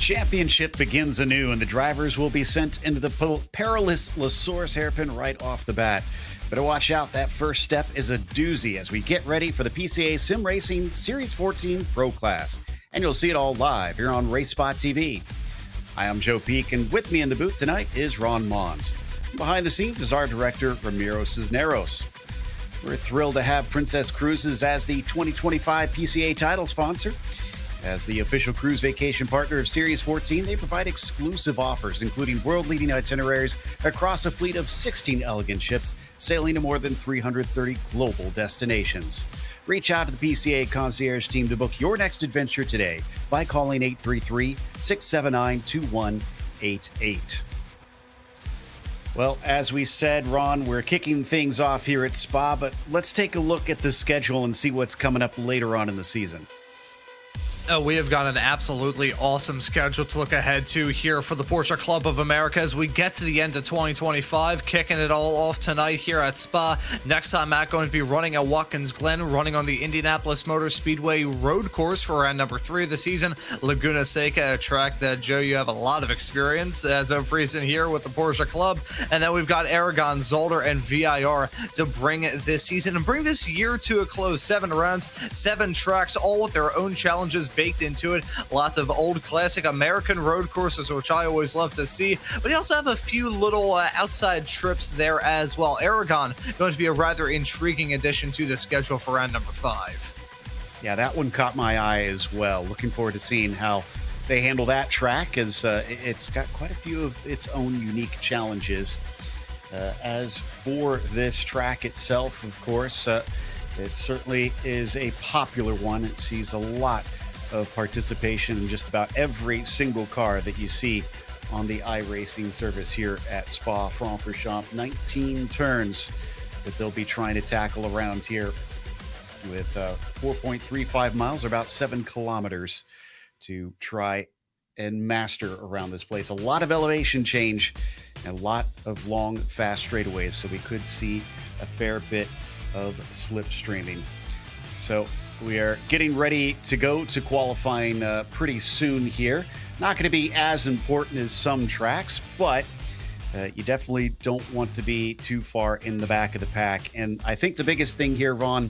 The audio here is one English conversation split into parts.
championship begins anew, and the drivers will be sent into the perilous La Source hairpin right off the bat. Better watch out, that first step is a doozy as we get ready for the PCA Sim Racing Series 14 Pro Class. And you'll see it all live here on RaceSpotTV. Hi, I'm Joe Peak, and with me in the booth tonight is Ron Mons. Behind the scenes is our director, Ramiro Cisneros. We're thrilled to have Princess Cruises as the 2025 PCA title sponsor. As the official cruise vacation partner of Series 14, they provide exclusive offers, including world-leading itineraries across a fleet of 16 elegant ships, sailing to more than 330 global destinations. Reach out to the PCA concierge team to book your next adventure today by calling 833-679-2188. Well, as we said, Ron, we're kicking things off here at Spa, but let's take a look at the schedule and see what's coming up later on in the season. We have got an absolutely awesome schedule to look ahead to here for the Porsche Club of America as we get to the end of 2025, kicking it all off tonight here at Spa. Next time out, going to be running at Watkins Glen, running on the Indianapolis Motor Speedway road course for round number 3 of the season. Laguna Seca, a track that, Joe, you have a lot of experience as of recent here with the Porsche Club. And then we've got Aragon, Zolder, and VIR to bring this season and bring this year to a close. 7 rounds, 7 tracks, all with their own challenges baked into it. Lots of old classic American road courses, which I always love to see, but you also have a few little outside trips there as well. Aragon going to be a rather intriguing addition to the schedule for round number 5. Yeah, that one caught my eye as well. Looking forward to seeing how they handle that track, as it's got quite a few of its own unique challenges. As for this track itself, of course, it certainly is a popular one. It sees a lot of participation in just about every single car that you see on the iRacing service here at Spa-Francorchamps. 19 turns that they'll be trying to tackle around here with 4.35 miles, or about 7 kilometers, to try and master around this place. A lot of elevation change and a lot of long, fast straightaways, so we could see a fair bit of slipstreaming. So we are getting ready to go to qualifying pretty soon here. Not going to be as important as some tracks, but you definitely don't want to be too far in the back of the pack. And I think the biggest thing here, Vaughn,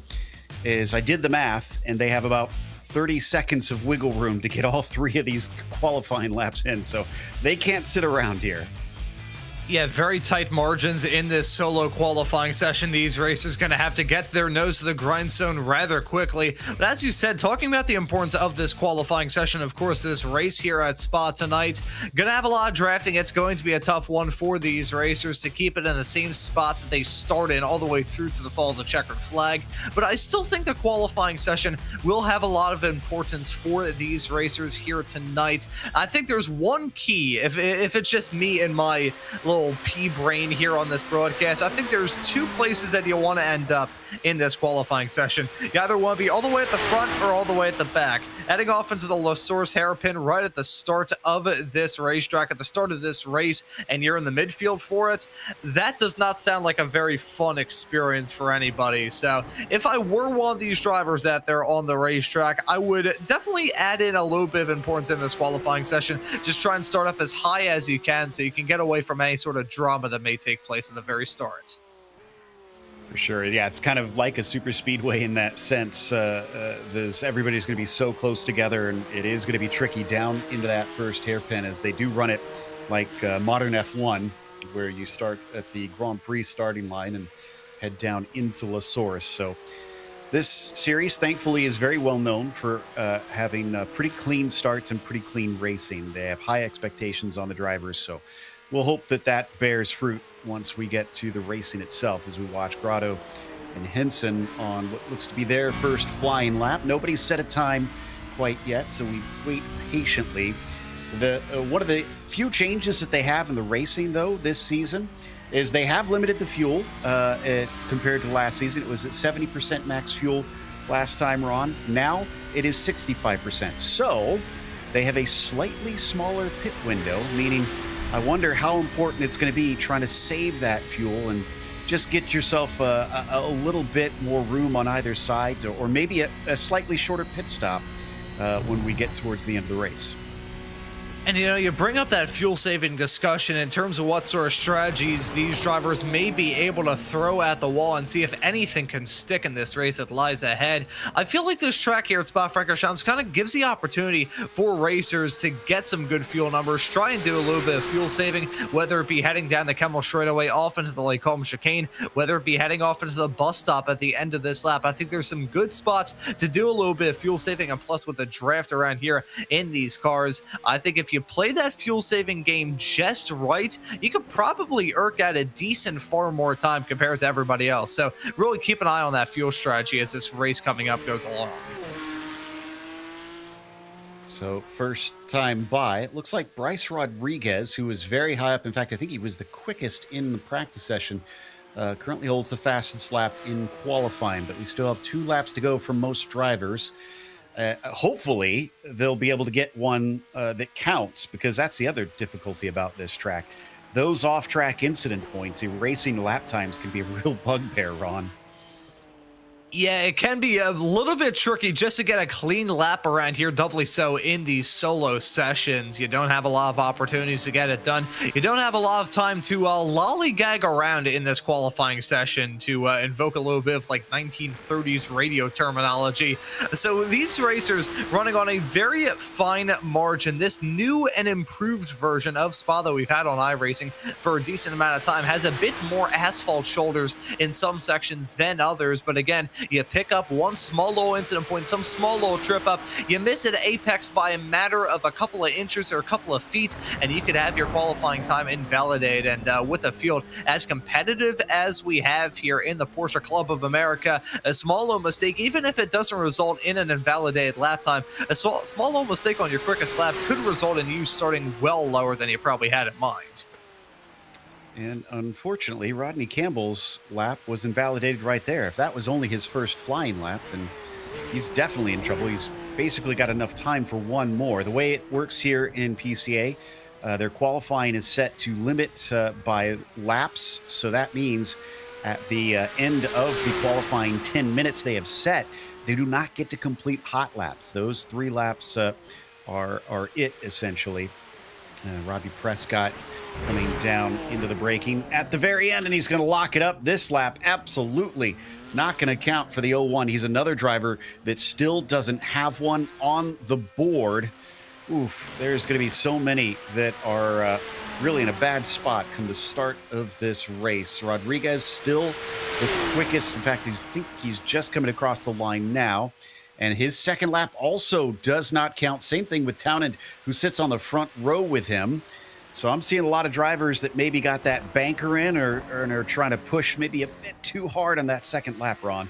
is I did the math, and they have about 30 seconds of wiggle room to get all 3 of these qualifying laps in. So they can't sit around here. Yeah, very tight margins in this solo qualifying session. These racers going to have to get their nose to the grindstone rather quickly. But as you said, talking about the importance of this qualifying session, of course, this race here at Spa tonight, going to have a lot of drafting. It's going to be a tough one for these racers to keep it in the same spot that they start in all the way through to the fall of the checkered flag. But I still think the qualifying session will have a lot of importance for these racers here tonight. I think there's one key, if it's just me and my little pea brain here on this broadcast, I think there's 2 places that you want to end up in this qualifying session. You either want to be all the way at the front or all the way at the back. Heading off into the La Source hairpin right at the start of this racetrack, at the start of this race, and you're in the midfield for it, that does not sound like a very fun experience for anybody. So if I were one of these drivers out there on the racetrack, I would definitely add in a little bit of importance in this qualifying session. Just try and start up as high as you can so you can get away from any sort of drama that may take place at the very start. For sure. Yeah, it's kind of like a super speedway in that sense. Everybody's going to be so close together, and it is going to be tricky down into that first hairpin, as they do run it like modern F1, where you start at the Grand Prix starting line and head down into La Source. So this series, thankfully, is very well known for having pretty clean starts and pretty clean racing. They have high expectations on the drivers, so we'll hope that that bears fruit once we get to the racing itself, as we watch Grotto and Henson on what looks to be their first flying lap. Nobody's set a time quite yet, so we wait patiently. One of the few changes that they have in the racing, though, this season is they have limited the fuel compared to last season. It was at 70% max fuel last time, Ron. Now it is 65%. So they have a slightly smaller pit window, meaning I wonder how important it's going to be trying to save that fuel and just get yourself a little bit more room on either side, or maybe a slightly shorter pit stop when we get towards the end of the race. And you bring up that fuel saving discussion in terms of what sort of strategies these drivers may be able to throw at the wall and see if anything can stick in this race that lies ahead. I feel like this track here at Spa-Francorchamps kind of gives the opportunity for racers to get some good fuel numbers, try and do a little bit of fuel saving, whether it be heading down the Kemmel straightaway off into the Lake Holmes chicane, whether it be heading off into the bus stop at the end of this lap. I think there's some good spots to do a little bit of fuel saving, and plus with the draft around here in these cars, I think if you play that fuel saving game just right, you could probably irk out a decent far more time compared to everybody else. So really keep an eye on that fuel strategy as this race coming up goes along. So first time by, it looks like Bryce Rodriguez, who was very high up. In fact, I think he was the quickest in the practice session. Currently holds the fastest lap in qualifying, but we still have 2 laps to go for most drivers. Hopefully, they'll be able to get one that counts, because that's the other difficulty about this track. Those off-track incident points, erasing lap times, can be a real bugbear, Ron. Yeah, it can be a little bit tricky just to get a clean lap around here, doubly so in these solo sessions. You don't have a lot of opportunities to get it done. You don't have a lot of time to lollygag around in this qualifying session, to invoke a little bit of like 1930s radio terminology. So these racers running on a very fine margin. This new and improved version of Spa that we've had on iRacing for a decent amount of time has a bit more asphalt shoulders in some sections than others, but again, you pick up one small little incident point, some small little trip up, you miss at apex by a matter of a couple of inches or a couple of feet, and you could have your qualifying time invalidated. And with a field as competitive as we have here in the Porsche Club of America, a small little mistake, even if it doesn't result in an invalidated lap time, a small little mistake on your quickest lap could result in you starting well lower than you probably had in mind. And unfortunately, Rodney Campbell's lap was invalidated right there. If that was only his first flying lap, then he's definitely in trouble. He's basically got enough time for one more. The way it works here in PCA, their qualifying is set to limit by laps. So that means at the end of the qualifying 10 minutes they have set, they do not get to complete hot laps. Those 3 laps are it, essentially. Robbie Prescott coming down into the braking at the very end, and he's going to lock it up. This lap absolutely not going to count for the 0-1. He's another driver that still doesn't have one on the board. Oof, there's going to be so many that are really in a bad spot come the start of this race. Rodriguez still the quickest. In fact, I think he's just coming across the line now. And his second lap also does not count. Same thing with Townend, who sits on the front row with him. So I'm seeing a lot of drivers that maybe got that banker in or are trying to push maybe a bit too hard on that second lap, Ron.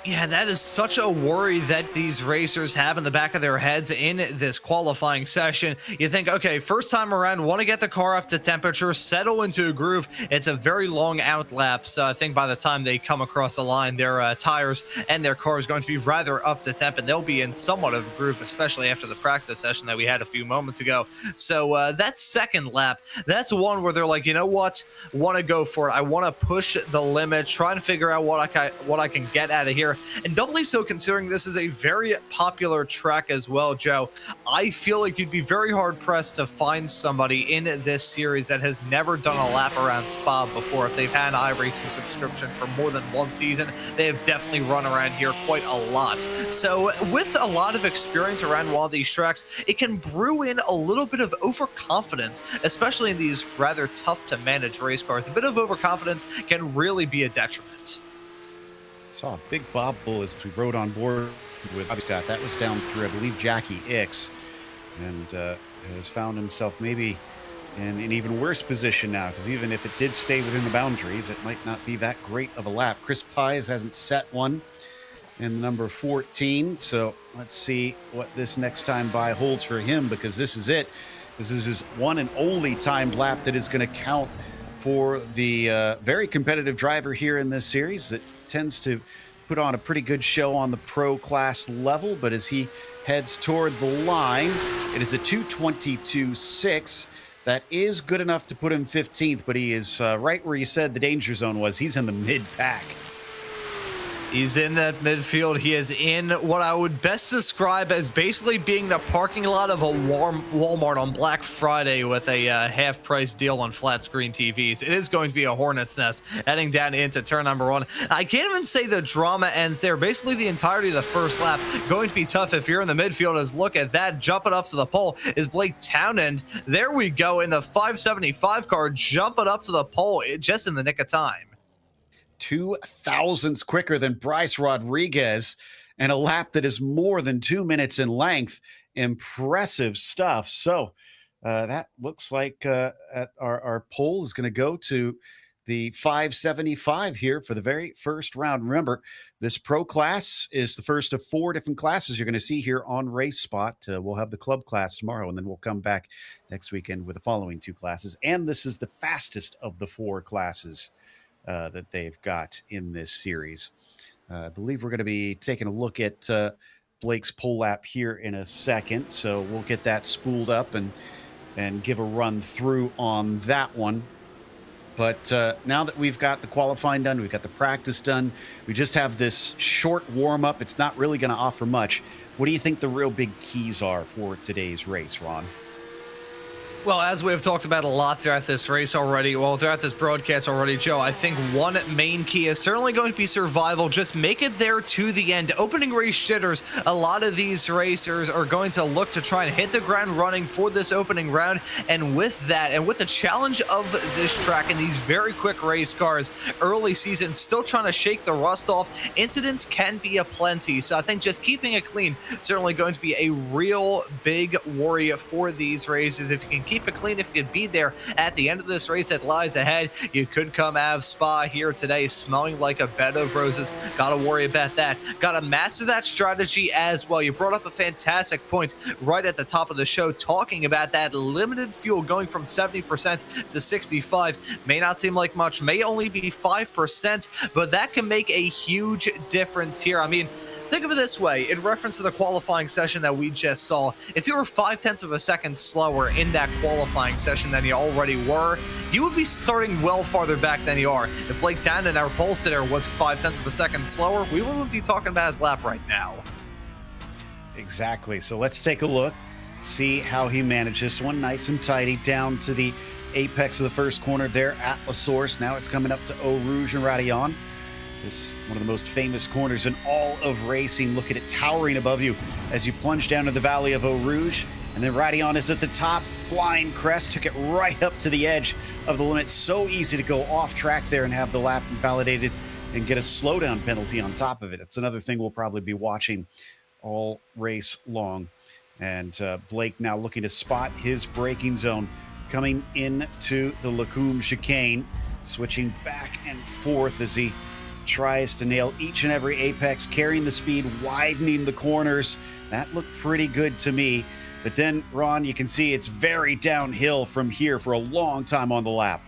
Yeah, that is such a worry that these racers have in the back of their heads in this qualifying session. You think, okay, first time around, want to get the car up to temperature, settle into a groove. It's a very long out lap, so I think by the time they come across the line, their tires and their car is going to be rather up to temp, and they'll be in somewhat of a groove, especially after the practice session that we had a few moments ago. So that second lap, that's one where they're like, you know what, want to go for it. I want to push the limit, try to figure out what I can get out of here. And doubly so considering this is a very popular track as well, Joe. I feel like you'd be very hard-pressed to find somebody in this series that has never done a lap around Spa before. If they've had an iRacing subscription for more than one season, they have definitely run around here quite a lot. So with a lot of experience around one of these tracks, it can brew in a little bit of overconfidence, especially in these rather tough-to-manage race cars. A bit of overconfidence can really be a detriment. Saw a big bobble as we rode on board with Scott. That was down through, I believe, Jackie Ix, and has found himself maybe in an even worse position now, because even if it did stay within the boundaries, it might not be that great of a lap. Chris Pies hasn't set one in the number 14, so let's see what this next time by holds for him, because this is it. This is his one and only timed lap that is going to count for the very competitive driver here in this series that tends to put on a pretty good show on the pro class level, but as he heads toward the line, it is a 2:22.6. That is good enough to put him 15th, but he is right where you said the danger zone was. He's in the mid pack. He's in that midfield. He is in what I would best describe as basically being the parking lot of a Walmart on Black Friday with a half-price deal on flat screen TVs. It is going to be a hornet's nest heading down into turn number 1. I can't even say the drama ends there. Basically, the entirety of the first lap going to be tough if you're in the midfield. As look at that, jumping up to the pole is Blake Townend. There we go in the 575 car, jumping up to the pole just in the nick of time. 2 thousandths quicker than Bryce Rodriguez, and a lap that is more than 2 minutes in length. Impressive stuff. So that looks like our poll is going to go to the 575 here for the very first round. Remember, this pro class is the first of 4 different classes you're going to see here on Race Spot. We'll have the club class tomorrow, and then we'll come back next weekend with the following 2 classes. And this is the fastest of the 4 classes that they've got in this series. I believe we're going to be taking a look at Blake's pole lap here in a second, so we'll get that spooled up and give a run through on that one. But now that we've got the qualifying done, we've got the practice done, we just have this short warm-up. It's not really going to offer much. What do you think the real big keys are for today's race, Ron? Well, as we have talked about a lot throughout this race already, throughout this broadcast already, Joe, I think one main key is certainly going to be survival. Just make it there to the end. Opening race jitters, a lot of these racers are going to look to try and hit the ground running for this opening round. And with that, and with the challenge of this track and these very quick race cars, early season, still trying to shake the rust off, incidents can be aplenty. So I think just keeping it clean, certainly going to be a real big worry for these races. If you can keep it clean, if you could be there at the end of this race that lies ahead, you could come out of Spa here today smelling like a bed of roses. Gotta worry about that. Gotta master that strategy as well. You brought up a fantastic point right at the top of the show, talking about that limited fuel going from 70% to 65. May not seem like much, may only be 5%, but that can make a huge difference here. I mean, think of it this way, in reference to the qualifying session that we just saw, if you were 0.5 of a second slower in that qualifying session than you already were, you would be starting well farther back than you are. If Blake Townend, our pole sitter, was 0.5 of a second slower, we wouldn't be talking about his lap right now. Exactly. So let's take a look, see how he managed this one. Nice and tidy down to the apex of the first corner there at La Source. Now it's coming up to Eau Rouge and Radillon. This one of the most famous corners in all of racing. Look at it towering above you as you plunge down to the valley of Eau Rouge. And then Radillon is at the top. Blind crest took it right up to the edge of the limit. So easy to go off track there and have the lap invalidated and get a slowdown penalty on top of it. It's another thing we'll probably be watching all race long. And Blake now looking to spot his braking zone coming into the Lacombe chicane, switching back and forth as he tries to nail each and every apex, carrying the speed, widening the corners. That looked pretty good to me. But then, Ron, you can see it's very downhill from here for a long time on the lap.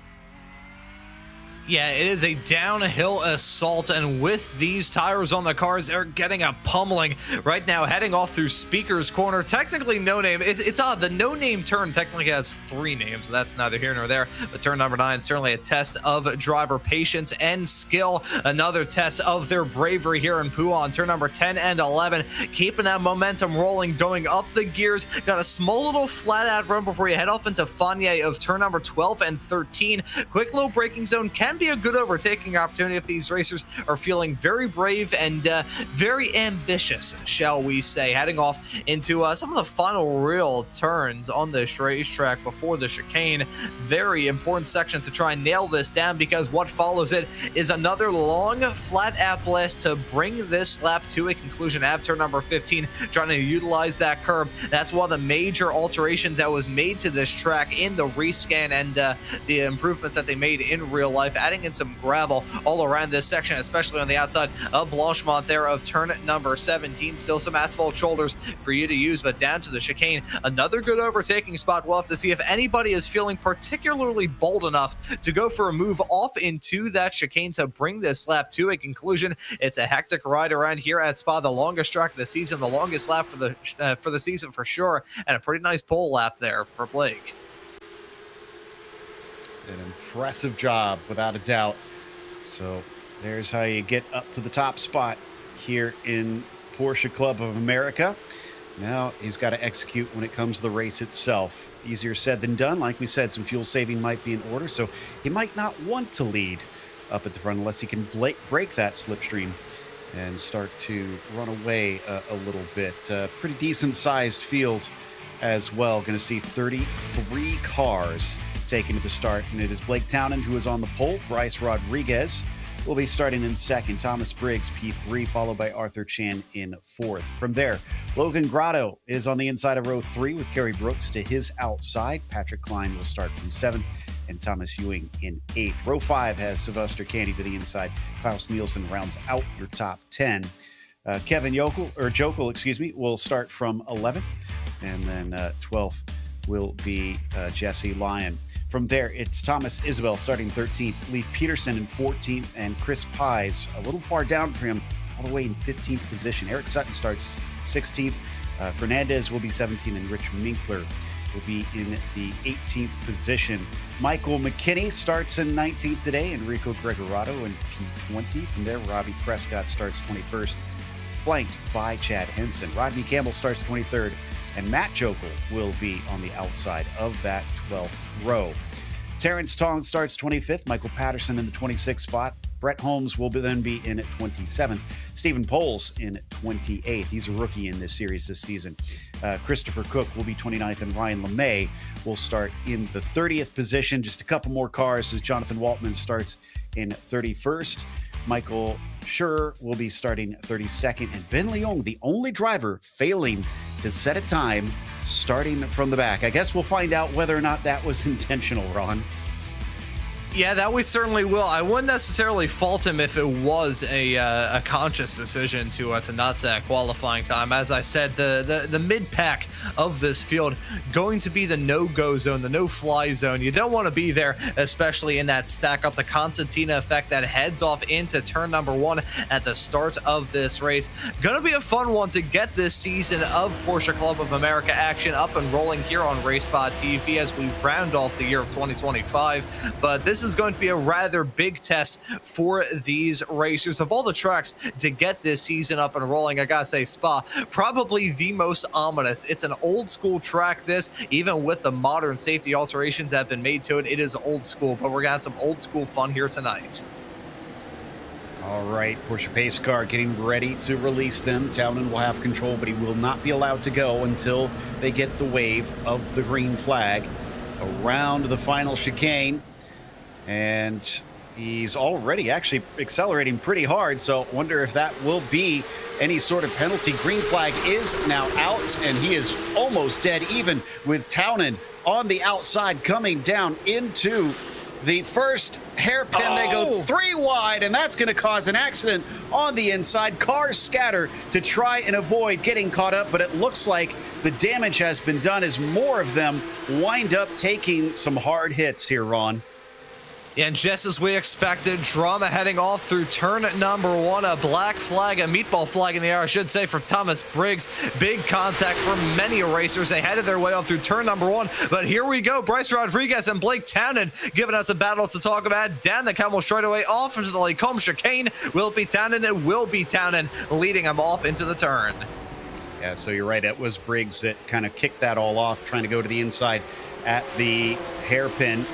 Yeah, it is a downhill assault, and with these tires on the cars, they're getting a pummeling right now, heading off through Speaker's Corner. Technically no name. It's odd. The no name turn technically has 3 names. That's neither here nor there. But turn number 9, certainly a test of driver patience and skill. Another test of their bravery here in Pouhon. Turn number 10 and 11, keeping that momentum rolling, going up the gears. Got a small little flat out run before you head off into Fagnes of turn number 12 and 13. Quick low braking zone can be a good overtaking opportunity if these racers are feeling very brave and very ambitious, shall we say, heading off into some of the final real turns on this racetrack before the chicane. Very important section to try and nail this down, because what follows it is another long flat out blast to bring this lap to a conclusion. At turn number 15, trying to utilize that curb. That's one of the major alterations that was made to this track in the rescan and the improvements that they made in real life, adding in some gravel all around this section, especially on the outside of Blanchemont there of turn number 17. Still some asphalt shoulders for you to use, but down to the chicane, another good overtaking spot. We'll have to see if anybody is feeling particularly bold enough to go for a move off into that chicane to bring this lap to a conclusion. It's a hectic ride around here at Spa, the longest track of the season, the longest lap for the season for sure, and a pretty nice pole lap there for Blake. An impressive job, without a doubt. So There's how you get up to the top spot here in Porsche Club of America. Now he's got to execute when it comes to the race itself. Easier said than done. Like we said, some fuel saving might be in order, so he might not want to lead up at the front unless he can break that slipstream and start to run away a little bit. Pretty decent sized field as well. Going to see 33 cars taken to the start, and it is Blake Townend who is on the pole. Bryce Rodriguez will be starting in second. Thomas Briggs, P3, followed by Arthur Chan in fourth. From there, Logan Grotto is on the inside of row 3 with Kerry Brooks to his outside. Patrick Klein will start from 7th, and Thomas Ewing in 8th. Row 5 has Sylvester Candy to the inside. Klaus Nielsen rounds out your top 10. Kevin Jokel, will start from 11th, and then 12th will be Jesse Lyon. From there, it's Thomas Isabel starting 13th, Leif Peterson in 14th, and Chris Pies a little far down for him, all the way in 15th position. Eric Sutton starts 16th. Fernandez will be 17th, and Rich Minkler will be in the 18th position. Michael McKinney starts in 19th today. Enrico Gregorato in P20. From there, Robbie Prescott starts 21st, flanked by Chad Henson. Rodney Campbell starts 23rd, and Matt Jokel will be on the outside of that 12th row. Terrence Tong starts 25th. Michael Patterson in the 26th spot. Brett Holmes will then be in at 27th. Stephen Poles in 28th. He's a rookie in this series this season. Christopher Cook will be 29th, and Ryan LeMay will start in the 30th position. Just a couple more cars as Jonathan Waltman starts in 31st. Michael Schur will be starting 32nd, and Ben Leung, the only driver failing to set a time starting from the back. I guess we'll find out whether or not that was intentional, Ron. Yeah, that we certainly will. I wouldn't necessarily fault him if it was a conscious decision to not set qualifying time. As I said, the mid pack of this field going to be the no-go zone, the no-fly zone. You don't want to be there, especially in that stack up the Constantina effect that heads off into turn number 1 at the start of this race. Going to be a fun one to get this season of Porsche Club of America action up and rolling here on RaceSpotTV as we round off the year of 2025. But this is going to be a rather big test for these racers. Of all the tracks to get this season up and rolling, I gotta say Spa, probably the most ominous. It's an old school track, this, even with the modern safety alterations that have been made to it. It is old school, but we're gonna have some old school fun here tonight. All right, Porsche pace car getting ready to release them. Townend will have control, but he will not be allowed to go until they get the wave of the green flag around the final chicane. And he's already actually accelerating pretty hard, so wonder if that will be any sort of penalty. Green flag is now out, and he is almost dead even with Townend on the outside coming down into the first hairpin. They go 3 wide, and that's going to cause an accident on the inside. Cars scatter to try and avoid getting caught up, but it looks like the damage has been done as more of them wind up taking some hard hits here, Ron. And just as we expected, drama heading off through turn number 1. A black flag, a meatball flag in the air, I should say, for Thomas Briggs. Big contact for many racers. They headed their way off through turn number 1. But here we go. Bryce Rodriguez and Blake Townend giving us a battle to talk about. Down the Camel straightaway off into the Lacombe chicane. Will be Townend. It will be Townend leading him off into the turn. Yeah, so you're right. It was Briggs that kind of kicked that all off, trying to go to the inside at the hairpin.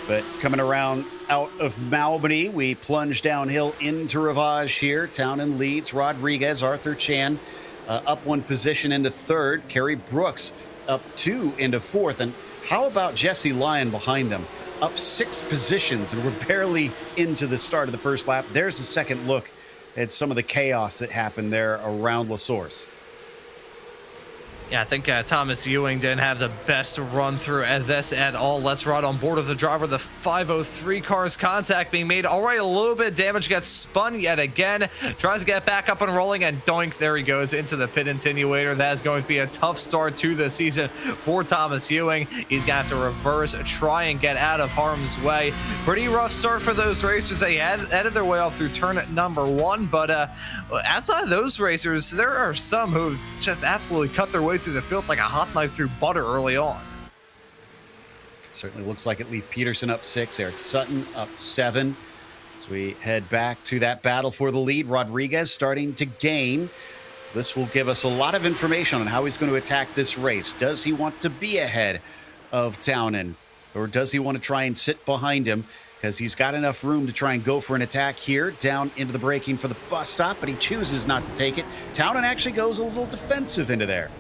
But coming around out of Malbany, we plunge downhill into Rivage here. Townend leads. Rodriguez, Arthur Chan up 1 position into 3rd. Kerry Brooks up 2 into 4th. And how about Jesse Lyon behind them? Up 6 positions, and we're barely into the start of the first lap. There's a second look at some of the chaos that happened there around La Source. Yeah, I think Thomas Ewing didn't have the best run through at this at all. Let's ride on board of the driver. The 503 car's contact being made. All right, a little bit of damage, gets spun yet again. Tries to get back up and rolling, and doink, there he goes into the pit attenuator. That is going to be a tough start to the season for Thomas Ewing. He's going to have to reverse, try and get out of harm's way. Pretty rough start for those racers. They headed their way off through turn number 1, but outside of those racers, there are some who just absolutely cut their way through the field like a hot knife through butter early on. Certainly looks like it. Leif Peterson up 6, Eric Sutton up 7. As we head back to that battle for the lead, Rodriguez starting to gain. This will give us a lot of information on how he's going to attack this race. Does he want to be ahead of Townend, or does he want to try and sit behind him? Because he's got enough room to try and go for an attack here down into the braking for the bus stop, but he chooses not to take it. Townend actually goes a little defensive into there.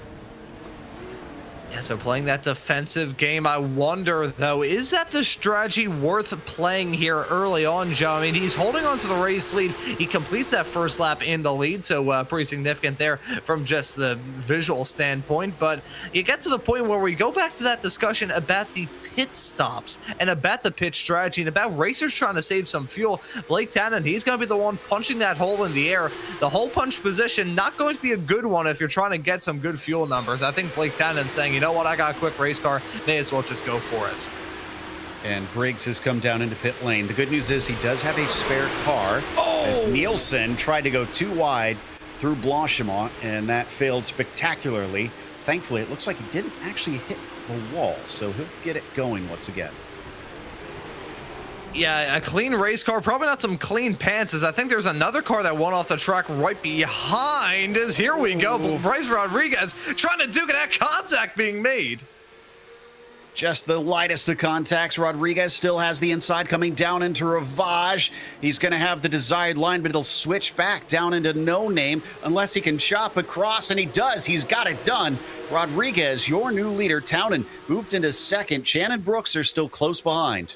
Yeah, so playing that defensive game, I wonder, though, is that the strategy worth playing here early on, Joe? I mean, he's holding on to the race lead. He completes that first lap in the lead, so pretty significant there from just the visual standpoint. But you get to the point where we go back to that discussion about the pit stops and about the pit strategy and about racers trying to save some fuel. Blake Townend, he's going to be the one punching that hole in the air. The hole punch position, not going to be a good one if you're trying to get some good fuel numbers. I think Blake Townend saying, you know what, I got a quick race car, may as well just go for it. And Briggs has come down into pit lane. The good news is he does have a spare car, as Nielsen tried to go too wide through Blanchimont, and that failed spectacularly. Thankfully, it looks like he didn't actually hit the wall, so he'll get it going once again. Yeah, a clean race car, probably not some clean pants, as I think there's another car that went off the track right behind us. Here we go, Bryce Rodriguez trying to duke it at contact being made. Just the lightest of contacts. Rodriguez still has the inside coming down into Ravage. He's going to have the desired line, but it'll switch back down into No Name unless he can chop across, and he does. He's got it done. Rodriguez, your new leader. Townend moved into second. Shannon Brooks are still close behind.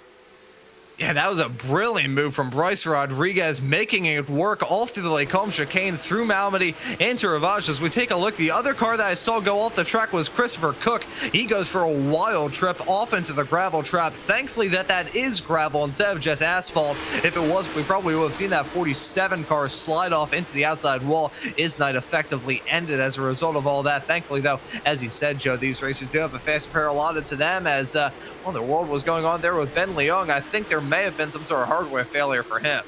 Yeah, that was a brilliant move from Bryce Rodriguez, making it work all through the Lacombe chicane, through Malmedy, into Ravage. As we take a look, the other car that I saw go off the track was Christopher Cook. He goes for a wild trip off into the gravel trap. Thankfully that is gravel instead of just asphalt. If it was, we probably would have seen that 47 car slide off into the outside wall. His night effectively ended as a result of all that. Thankfully, though, as you said, Joe, these racers do have a fast pair allotted to them, as well, the world was going on there with Ben Leung. I think there may have been some sort of hardware failure for him.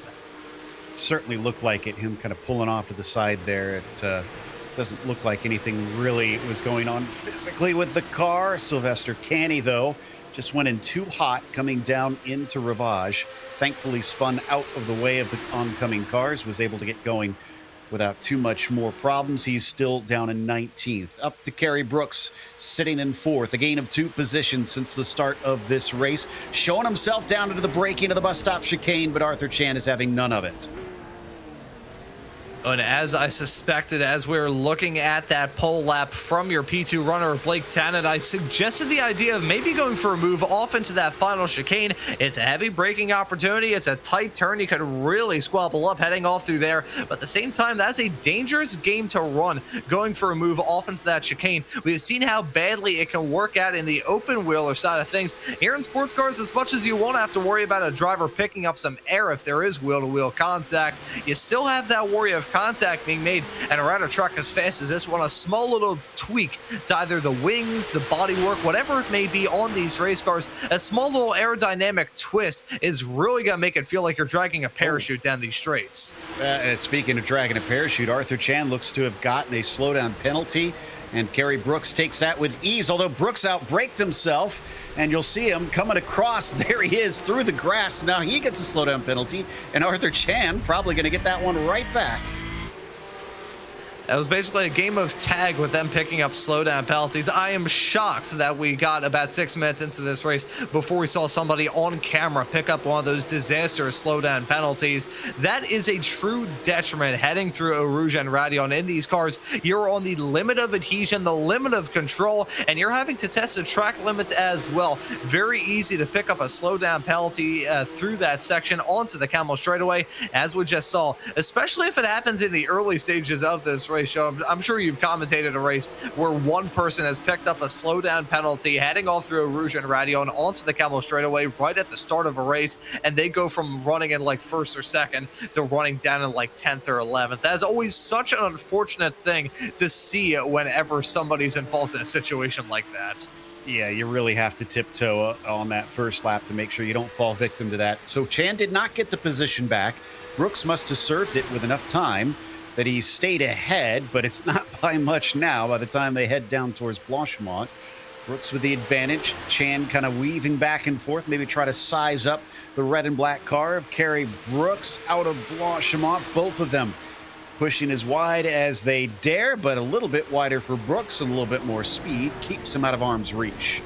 Certainly looked like it, him kind of pulling off to the side there. It doesn't look like anything really was going on physically with the car. Sylvester Canny, though, just went in too hot coming down into Ravage. Thankfully spun out of the way of the oncoming cars, was able to get going without too much more problems. He's still down in 19th. Up to Kerry Brooks, sitting in 4th. A gain of 2 positions since the start of this race. Showing himself down into the braking of the bus stop chicane, but Arthur Chan is having none of it. And as I suspected, as we were looking at that pole lap from your P2 runner, Blake Townend, I suggested the idea of maybe going for a move off into that final chicane. It's a heavy braking opportunity. It's a tight turn. You could really squabble up heading off through there. But at the same time, that's a dangerous game to run, going for a move off into that chicane. We've seen how badly it can work out in the open wheeler side of things. Here in sports cars, as much as you won't have to worry about a driver picking up some air if there is wheel-to-wheel contact, you still have that worry of contact being made, and around a truck as fast as this one, a small little tweak to either the wings, the bodywork, whatever it may be on these race cars, a small little aerodynamic twist is really going to make it feel like you're dragging a parachute down these straights. Speaking of dragging a parachute, Arthur Chan looks to have gotten a slowdown penalty, and Kerry Brooks takes that with ease, although Brooks outbraked himself, and you'll see him coming across. There he is through the grass. Now he gets a slowdown penalty, and Arthur Chan probably going to get that one right back. It was basically a game of tag with them picking up slowdown penalties. I am shocked that we got about 6 minutes into this race before we saw somebody on camera pick up one of those disastrous slowdown penalties. That is a true detriment heading through Eau Rouge and Radion. In these cars, you're on the limit of adhesion, the limit of control, and you're having to test the track limits as well. Very easy to pick up a slowdown penalty through that section onto the Camel straightaway, as we just saw, especially if it happens in the early stages of this race. Show. I'm sure you've commentated a race where one person has picked up a slowdown penalty heading off through Eau Rouge and Radion onto the Camel straightaway right at the start of a race, and they go from running in like 1st or 2nd to running down in like 10th or 11th. That is always such an unfortunate thing to see whenever somebody's involved in a situation like that. Yeah, you really have to tiptoe on that first lap to make sure you don't fall victim to that. So Chan did not get the position back. Brooks must have served it with enough time that he stayed ahead, but it's not by much now by the time they head down towards Blanchimont. Brooks with the advantage. Chan kind of weaving back and forth, maybe try to size up the red and black car of Kerry Brooks out of Blanchimont. Both of them pushing as wide as they dare, but a little bit wider for Brooks and a little bit more speed keeps him out of arm's reach.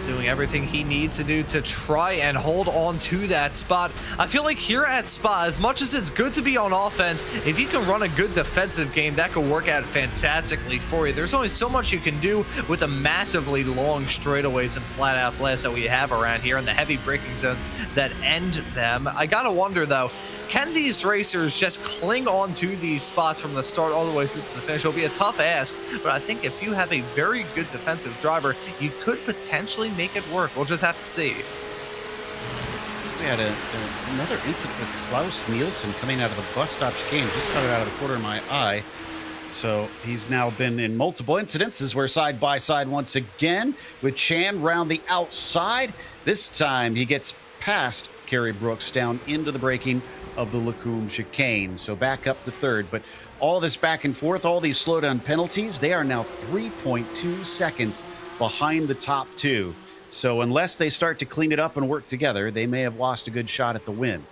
Doing everything he needs to do to try and hold on to that spot. I feel like here at Spa, as much as it's good to be on offense, if you can run a good defensive game, that could work out fantastically for you. There's only so much you can do with the massively long straightaways and flat out blasts that we have around here and the heavy braking zones that end them. I gotta wonder though, can these racers just cling on to these spots from the start all the way through to the finish? It'll be a tough ask, but I think if you have a very good defensive driver, you could potentially make it work. We'll just have to see. We had another incident with Klaus Nielsen coming out of the bus stop chicane. Just caught it out of the corner of my eye. So he's now been in multiple incidences. We're side by side once again with Chan round the outside. This time he gets past Kerry Brooks down into the braking of the Lacombe chicane. So back up to third. But all this back and forth, all these slowdown penalties, they are now 3.2 seconds behind the top two. So unless they start to clean it up and work together, they may have lost a good shot at the win.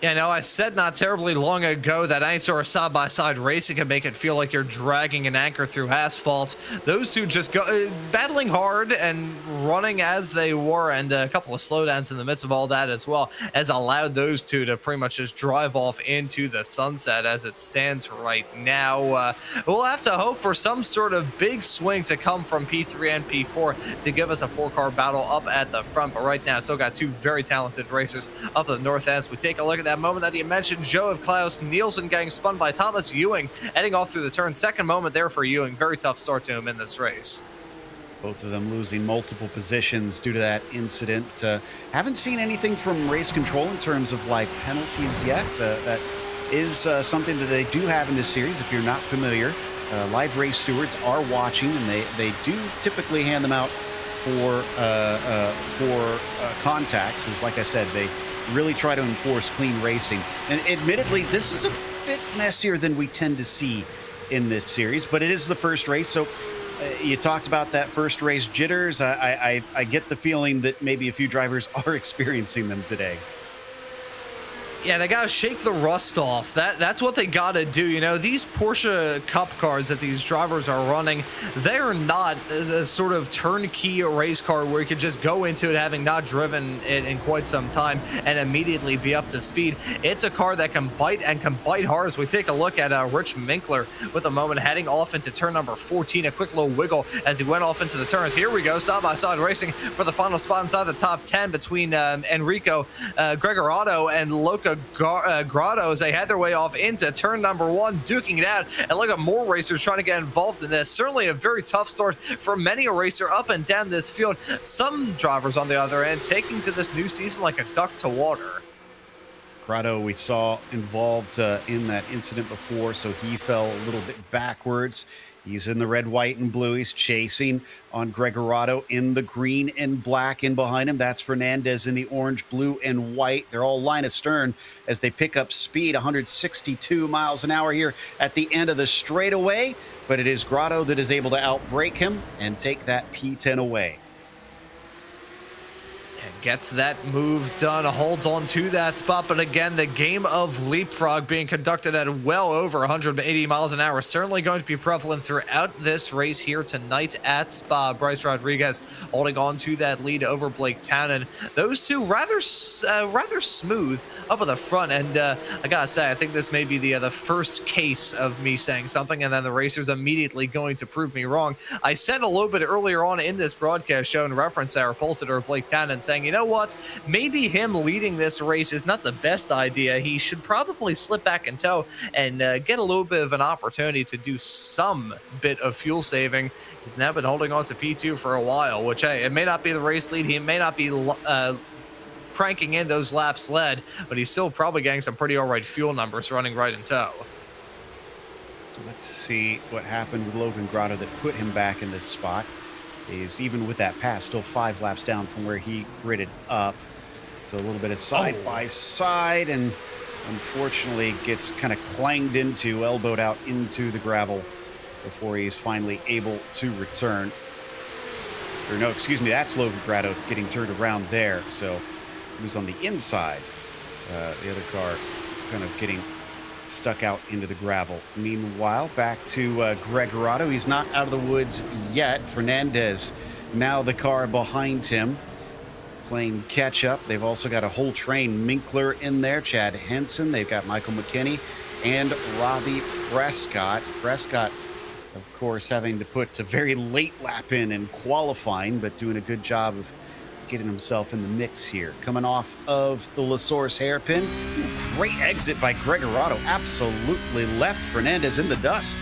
Yeah, no, I said not terribly long ago that any sort of side-by-side racing can make it feel like you're dragging an anchor through asphalt. Those two just go battling hard and running as they were, and a couple of slowdowns in the midst of all that as well has allowed those two to pretty much just drive off into the sunset as it stands right now. We'll have to hope for some sort of big swing to come from P3 and P4 to give us a four-car battle up at the front, but right now still got two very talented racers up at the north end. So we take a look at that moment that he mentioned, Joe of Klaus Nielsen getting spun by Thomas Ewing, heading off through the turn. Second moment there for Ewing. Very tough start to him in this race. Both of them losing multiple positions due to that incident. Haven't seen anything from race control in terms of like penalties yet. That is something that they do have in this series. If you're not familiar, live race stewards are watching, and they do typically hand them out for contacts. As like I said, they really try to enforce clean racing. And admittedly, this is a bit messier than we tend to see in this series, but it is the first race. So you talked about that first race jitters. I get the feeling that maybe a few drivers are experiencing them today. Yeah, they gotta shake the rust off. That's what they gotta do. You know, these Porsche Cup cars that these drivers are running, they're not the sort of turnkey race car where you could just go into it having not driven it in quite some time and immediately be up to speed. It's a car that can bite and can bite hard. As we take a look at Rich Minkler with a moment heading off into turn number 14, a quick little wiggle as he went off into the turns. Here we go, side-by-side racing for the final spot inside the top 10 between Enrico Gregorato and Luca Grotto as they had their way off into turn number 1, duking it out. And look at more racers trying to get involved in this. Certainly a very tough start for many a racer up and down this field. Some drivers on the other end taking to this new season like a duck to water. Grotto we saw involved in that incident before, so he fell a little bit backwards. He's in the red, white, and blue. He's chasing on Gregorato in the green and black in behind him. That's Fernandez in the orange, blue, and white. They're all line astern as they pick up speed, 162 miles an hour here at the end of the straightaway. But it is Grotto that is able to outbrake him and take that P10 away. Gets that move done, holds on to that spot, but again, the game of leapfrog being conducted at well over 180 miles an hour, certainly going to be prevalent throughout this race here tonight at Spa. Bryce Rodriguez holding on to that lead over Blake Townend. Those two rather smooth up at the front, and I gotta say, I think this may be the first case of me saying something, and then the racers immediately going to prove me wrong. I said a little bit earlier on in this broadcast show in reference to our pole sitter Blake Townend, saying, you know what? Maybe him leading this race is not the best idea. He should probably slip back in tow and get a little bit of an opportunity to do some bit of fuel saving. He's now been holding on to P2 for a while, which, hey, it may not be the race lead. He may not be cranking in those laps led, but he's still probably getting some pretty all right fuel numbers running right in tow. So let's see what happened with Logan Grotto that put him back in this spot. Is even with that pass, still 5 laps down from where he gridded up. So a little bit of side by side, and unfortunately gets kind of clanged into, elbowed out into the gravel before he's finally able to return. Or no, excuse me, that's Logan Grado getting turned around there. So he was on the inside. The other car kind of getting stuck out into the gravel. Meanwhile, back to Gregorado. He's not out of the woods yet. Fernandez, now the car behind him, playing catch up. They've also got a whole train. Minkler in there, Chad Henson. They've got Michael McKinney and Robbie Prescott. Prescott, of course, having to put a very late lap in qualifying, but doing a good job of getting himself in the mix here. Coming off of the La Source hairpin. Ooh, great exit by Gregorado. Absolutely left Fernandez in the dust.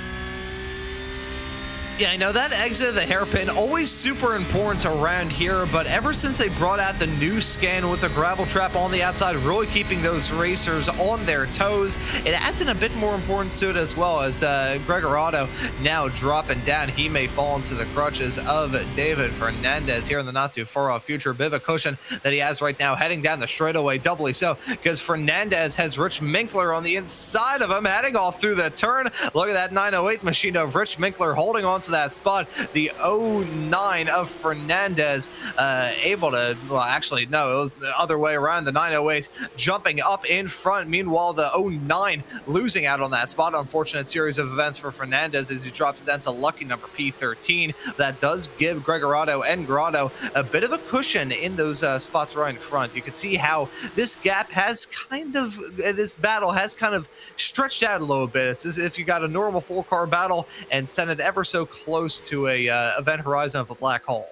Yeah, I know that exit of the hairpin, always super important around here, but ever since they brought out the new scan with the gravel trap on the outside, really keeping those racers on their toes, it adds in a bit more importance to it as well, as Gregorado now dropping down. He may fall into the crutches of David Fernandez here in the not too far off future. Bit of a cushion that he has right now heading down the straightaway, doubly so, because Fernandez has Rich Minkler on the inside of him, heading off through the turn. Look at that 908 machine of Rich Minkler holding on to that spot. The 09 of Fernandez able to, well, actually no, it was the other way around. The 908 jumping up in front. Meanwhile, the 09 losing out on that spot. Unfortunate series of events for Fernandez as he drops down to lucky number P13. That does give Gregorado and Grado a bit of a cushion in those spots right in front. You can see how this gap has kind of, this battle has kind of stretched out a little bit. It's as if you got a normal 4-car battle and sent it ever so close to a event horizon of a black hole.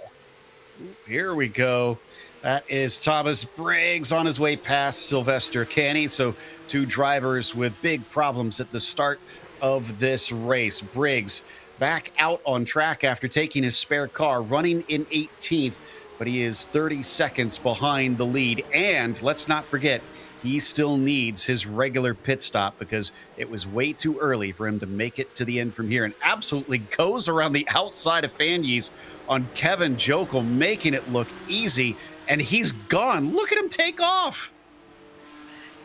Here we go. That is Thomas Briggs on his way past Sylvester Canny. So 2 drivers with big problems at the start of this race. Briggs back out on track after taking his spare car, running in 18th, but he is 30 seconds behind the lead. And let's not forget, he still needs his regular pit stop because it was way too early for him to make it to the end from here, and absolutely goes around the outside of Fanyes on Kevin Jokel, making it look easy, and he's gone. Look at him take off.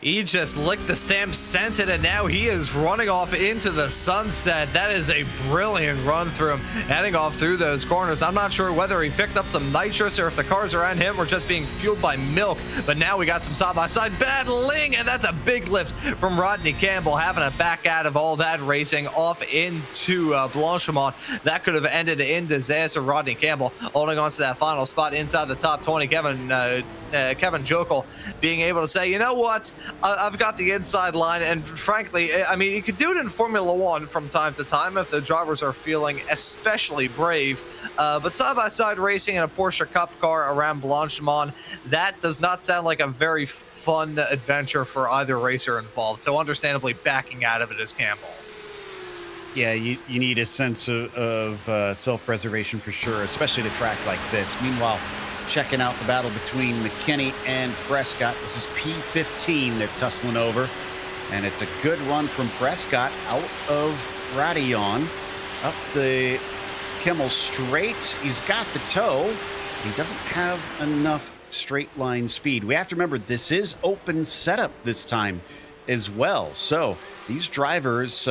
He just licked the stamp, sent it, and now he is running off into the sunset. That is a brilliant run through him, heading off through those corners. I'm not sure whether he picked up some nitrous or if the cars around him were just being fueled by milk, but now we got some side-by-side battling, and that's a big lift from Rodney Campbell, having to back out of all that racing off into Blanchimont. That could have ended in disaster. Rodney Campbell holding on to that final spot inside the top 20. Kevin Jokel being able to say, you know what, I've got the inside line, and frankly, I mean, you could do it in Formula One from time to time if the drivers are feeling especially brave, but side-by-side racing in a Porsche Cup car around Blanchimont, that does not sound like a very fun adventure for either racer involved, so understandably backing out of it is Campbell. Yeah, you need a sense of self-preservation for sure, especially at a track like this. Meanwhile, checking out the battle between McKinney and Prescott. This is P15 they're tussling over. And it's a good run from Prescott out of Radion. Up the Kemmel straight. He's got the toe. He doesn't have enough straight line speed. We have to remember this is open setup this time as well. So these drivers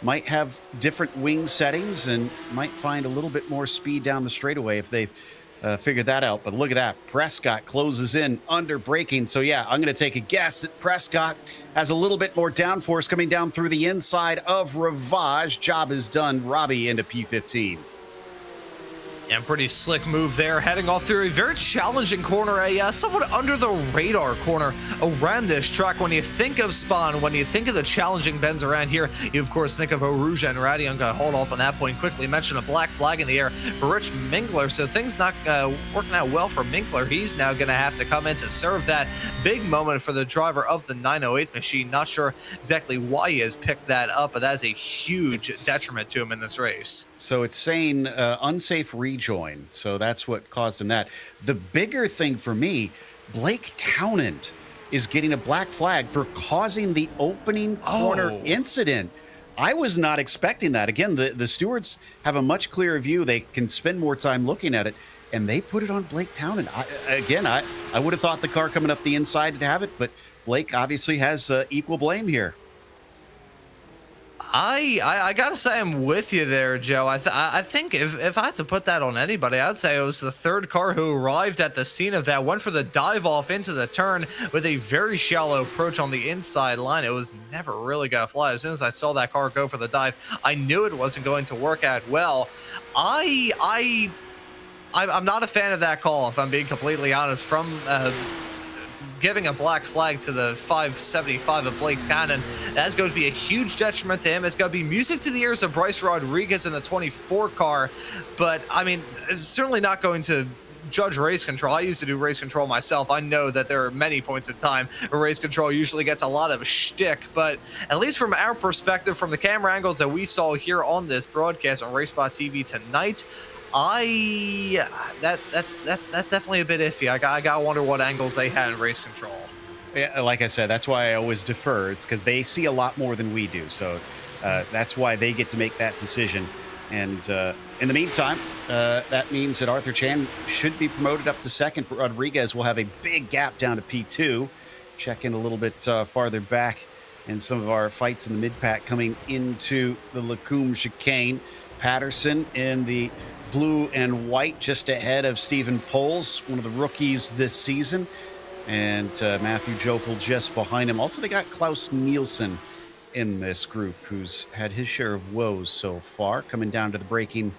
might have different wing settings and might find a little bit more speed down the straightaway if they've figured that out. But look at that. Prescott closes in under braking. So yeah, I'm going to take a guess that Prescott has a little bit more downforce coming down through the inside of Rivage. Job is done. Robbie into P15. And pretty slick move there, heading off through a very challenging corner, a somewhat under the radar corner around this track. When you think of Spawn, when you think of the challenging bends around here, you of course think of Eau Rouge and Radion. Got hold off on that point quickly. Mentioned a black flag in the air for Rich Minkler, so things not working out well for Minkler. He's now going to have to come in to serve that. Big moment for the driver of the 908 machine. Not sure exactly why he has picked that up, but that's a huge detriment to him in this race. So it's saying unsafe rejoin. So that's what caused him that. The bigger thing for me, Blake Townend is getting a black flag for causing the opening corner incident. I was not expecting that. Again, the stewards have a much clearer view. They can spend more time looking at it, and they put it on Blake Townend. I would have thought the car coming up the inside to have it, but Blake obviously has equal blame here. I gotta say I'm with you there, Joe. I think if I had to put that on anybody, I'd say it was the third car who arrived at the scene of that, went for the dive off into the turn with a very shallow approach on the inside line. It was never really gonna fly. As soon as I saw that car go for the dive, I knew it wasn't going to work out well. I'm not a fan of that call, if I'm being completely honest. From giving a black flag to the 575 of Blake Townend, that's going to be a huge detriment to him. It's going to be music to the ears of Bryce Rodriguez in the 24 car, but I mean, it's certainly not going to judge race control. I used to do race control myself. I know that there are many points in time where race control usually gets a lot of shtick, but at least from our perspective, from the camera angles that we saw here on this broadcast on RaceSpotTV tonight, that's definitely a bit iffy. I gotta wonder what angles they had in race control. Yeah, like I said, that's why I always defer. It's because they see a lot more than we do. So that's why they get to make that decision. And in the meantime, that means that Arthur Chan should be promoted up to second. Rodriguez will have a big gap down to P2. Check in a little bit farther back in some of our fights in the mid-pack coming into the Lacombe chicane. Patterson in the blue and white, just ahead of Stephen Poles, one of the rookies this season, and Matthew Jokel just behind him. Also, they got Klaus Nielsen in this group, who's had his share of woes so far, coming down to the braking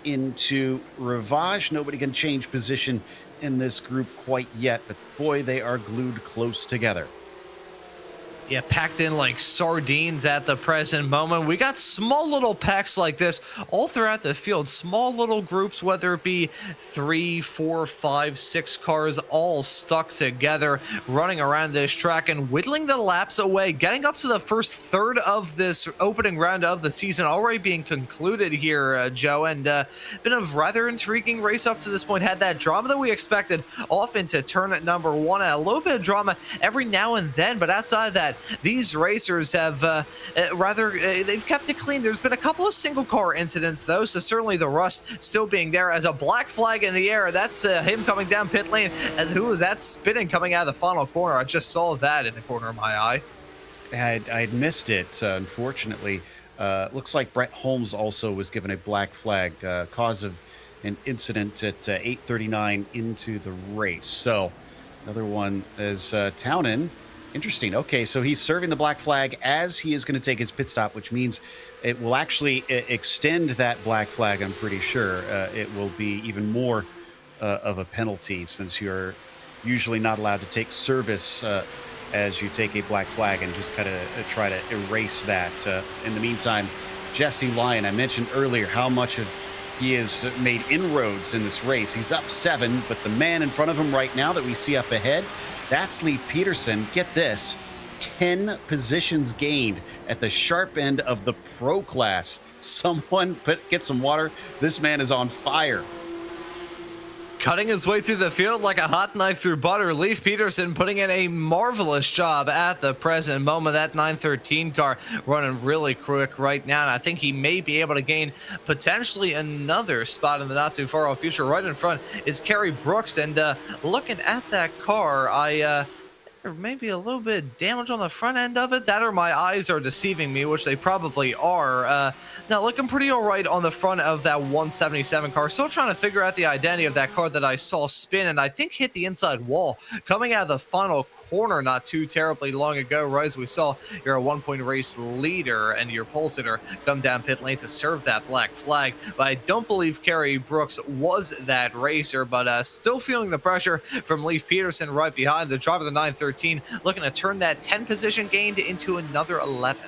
into Rivage. Nobody can change position in this group quite yet, but boy, they are glued close together. Yeah, packed in like sardines at the present moment. We got small little packs like this all throughout the field. Small little groups, whether it be 3, 4, 5, 6 cars all stuck together, running around this track and whittling the laps away, getting up to the first third of this opening round of the season already being concluded here, Joe. And been a rather intriguing race up to this point. Had that drama that we expected off into turn at number 1. A little bit of drama every now and then, but outside of that, these racers have they've kept it clean. There's been a couple of single car incidents though, so certainly the rust still being there. As a black flag in the air, that's him coming down pit lane. As who was that spinning coming out of the final corner? I just saw that in the corner of my eye. I'd missed it, unfortunately. Looks like Brett Holmes also was given a black flag, cause of an incident at 8:39 into the race. So another one is Townend. Interesting. Okay, so he's serving the black flag as he is going to take his pit stop, which means it will actually extend that black flag, I'm pretty sure. It will be even more of a penalty, since you're usually not allowed to take service as you take a black flag, and just kind of try to erase that. In the meantime, Jesse Lyon, I mentioned earlier how much of he has made inroads in this race. He's up 7, but the man in front of him right now that we see up ahead, that's Leif Peterson. Get this, 10 positions gained at the sharp end of the pro class. Someone get some water. This man is on fire. Cutting his way through the field like a hot knife through butter. Leif Peterson putting in a marvelous job at the present moment. That 913 car running really quick right now, and I think he may be able to gain potentially another spot in the not too far off future. Right in front is Kerry Brooks, and looking at that car, there may be a little bit of damage on the front end of it. That or my eyes are deceiving me, which they probably are. Now, looking pretty all right on the front of that 177 car. Still trying to figure out the identity of that car that I saw spin, and I think hit the inside wall coming out of the final corner not too terribly long ago. Right as we saw, you're a 1-point race leader and your pole sitter come down pit lane to serve that black flag. But I don't believe Kerry Brooks was that racer, but still feeling the pressure from Leif Peterson right behind. The driver of the 913 looking to turn that 10 position gained into another 11.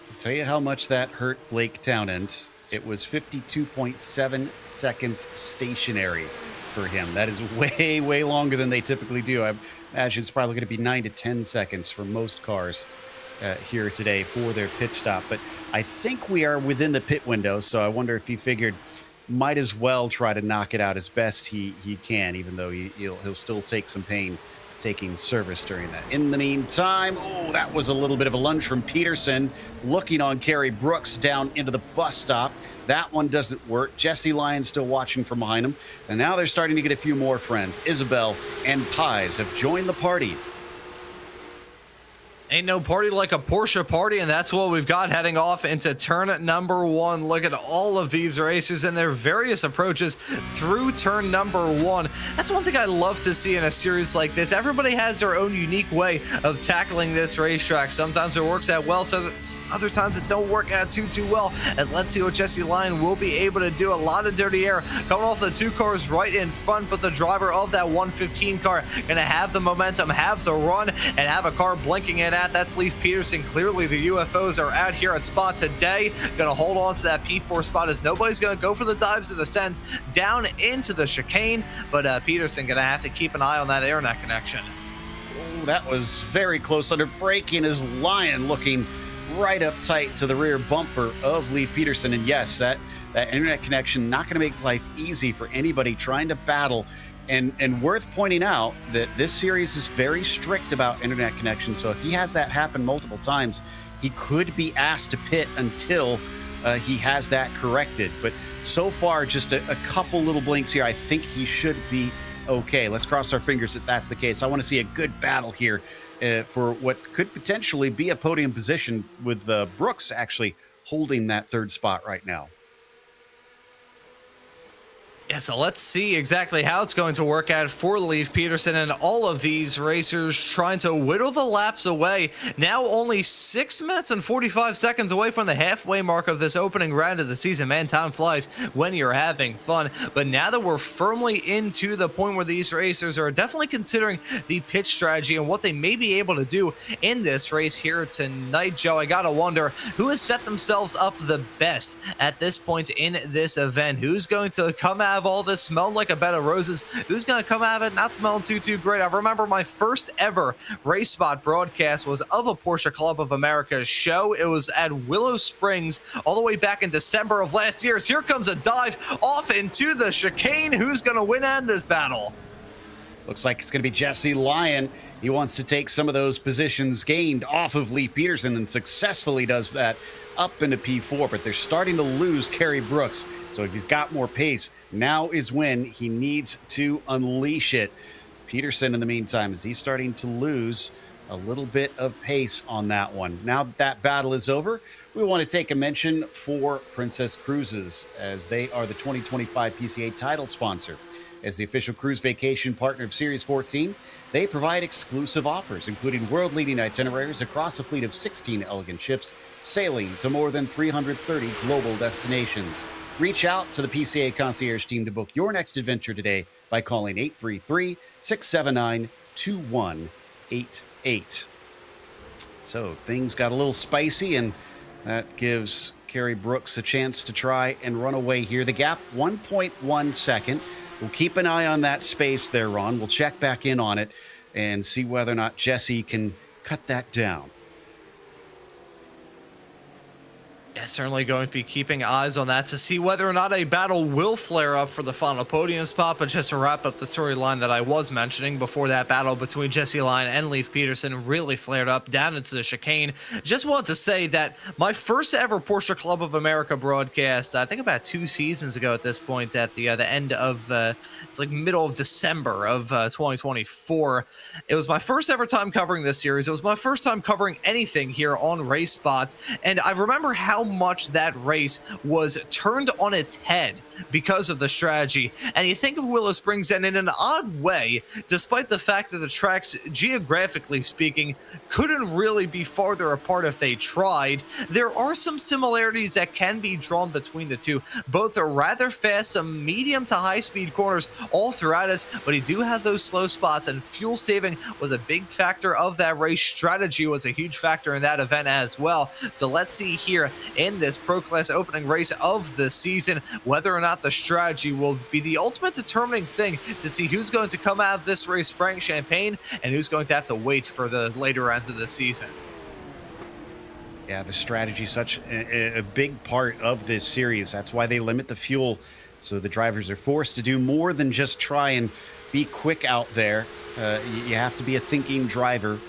To tell you how much that hurt Blake Townend, it was 52.7 seconds stationary for him. That is way, way longer than they typically do. I imagine it's probably going to be 9 to 10 seconds for most cars here today for their pit stop. But I think we are within the pit window, so I wonder if he figured might as well try to knock it out as best he can, even though he'll still take some pain taking service during that. In the meantime, oh, that was a little bit of a lunge from Peterson, looking on Kerry Brooks down into the bus stop. That one doesn't work. Jesse Lyon still watching from behind him, and now they're starting to get a few more friends. Isabel and Pies have joined the party. Ain't no party like a Porsche party, and that's what we've got heading off into turn number 1. Look at all of these racers and their various approaches through turn number 1. That's one thing I love to see in a series like this. Everybody has their own unique way of tackling this racetrack. Sometimes it works out well, so other times it don't work out too well. As let's see what Jesse Lyon will be able to do. A lot of dirty air coming off the 2 cars right in front, but the driver of that 115 car gonna have the momentum, have the run, and have a car blinking it out. That's Leif Peterson. Clearly the UFOs are out here at Spa today. Gonna hold on to that P4 spot as nobody's gonna go for the dives of the descent down into the chicane, but Peterson gonna have to keep an eye on that air net connection. Oh, that was very close under braking as Lyon looking right up tight to the rear bumper of Leif Peterson. And yes, that internet connection not going to make life easy for anybody trying to battle. And worth pointing out that this series is very strict about internet connection. So if he has that happen multiple times, he could be asked to pit until he has that corrected. But so far, just a couple little blinks here. I think he should be okay. Let's cross our fingers that that's the case. I want to see a good battle here for what could potentially be a podium position with Brooks actually holding that 3rd spot right now. Yeah, so let's see exactly how it's going to work out for Leif Peterson and all of these racers trying to whittle the laps away. Now only 6 minutes and 45 seconds away from the halfway mark of this opening round of the season. Man, time flies when you're having fun. But now that we're firmly into the point where these racers are definitely considering the pitch strategy and what they may be able to do in this race here tonight, Joe, I gotta wonder who has set themselves up the best at this point in this event. Who's going to come out all this smelling like a bed of roses? Who's gonna come out of it not smelling too great? I remember my first ever Race Spot broadcast was of a Porsche Club of America show. It was at Willow Springs all the way back in December of last year. So here comes a dive off into the chicane. Who's gonna win in this battle? Looks like it's going to be Jesse Lyon. He wants to take some of those positions gained off of Leif Peterson and successfully does that up into P4, but they're starting to lose Kerry Brooks. So if he's got more pace, now is when he needs to unleash it. Peterson, in the meantime, is he's starting to lose a little bit of pace on that one. Now that that battle is over, we want to take a mention for Princess Cruises, as they are the 2025 PCA title sponsor. As the official cruise vacation partner of Series 14, they provide exclusive offers, including world-leading itineraries across a fleet of 16 elegant ships, sailing to more than 330 global destinations. Reach out to the PCA concierge team to book your next adventure today by calling 833-679-2188. So things got a little spicy, and that gives Kerry Brooks a chance to try and run away here. The gap, 1.1 second. We'll keep an eye on that space there, Ron. We'll check back in on it and see whether or not Jesse can cut that down. Yeah, certainly going to be keeping eyes on that to see whether or not a battle will flare up for the final podium spot. But just to wrap up the storyline that I was mentioning before that battle between Jesse Lyon and Leif Peterson really flared up down into the chicane, just wanted to say that my first ever Porsche Club of America broadcast, I think about 2 seasons ago at this point, at the end of it's like middle of December of 2024. It was my first ever time covering this series. It was my first time covering anything here on Race Spot, and I remember how much that race was turned on its head because of the strategy. And you think of Willow Springs, and in an odd way, despite the fact that the tracks, geographically speaking, couldn't really be farther apart if they tried, there are some similarities that can be drawn between the two. Both are rather fast, some medium to high speed corners all throughout it, but you do have those slow spots, and fuel saving was a big factor of that race. Strategy was a huge factor in that event as well. So let's see here in this Pro Class opening race of the season whether or not the strategy will be the ultimate determining thing to see who's going to come out of this race spraying champagne and who's going to have to wait for the later ends of the season. Yeah, the strategy is such a big part of this series. That's why they limit the fuel, so the drivers are forced to do more than just try and be quick out there. You have to be a thinking driver,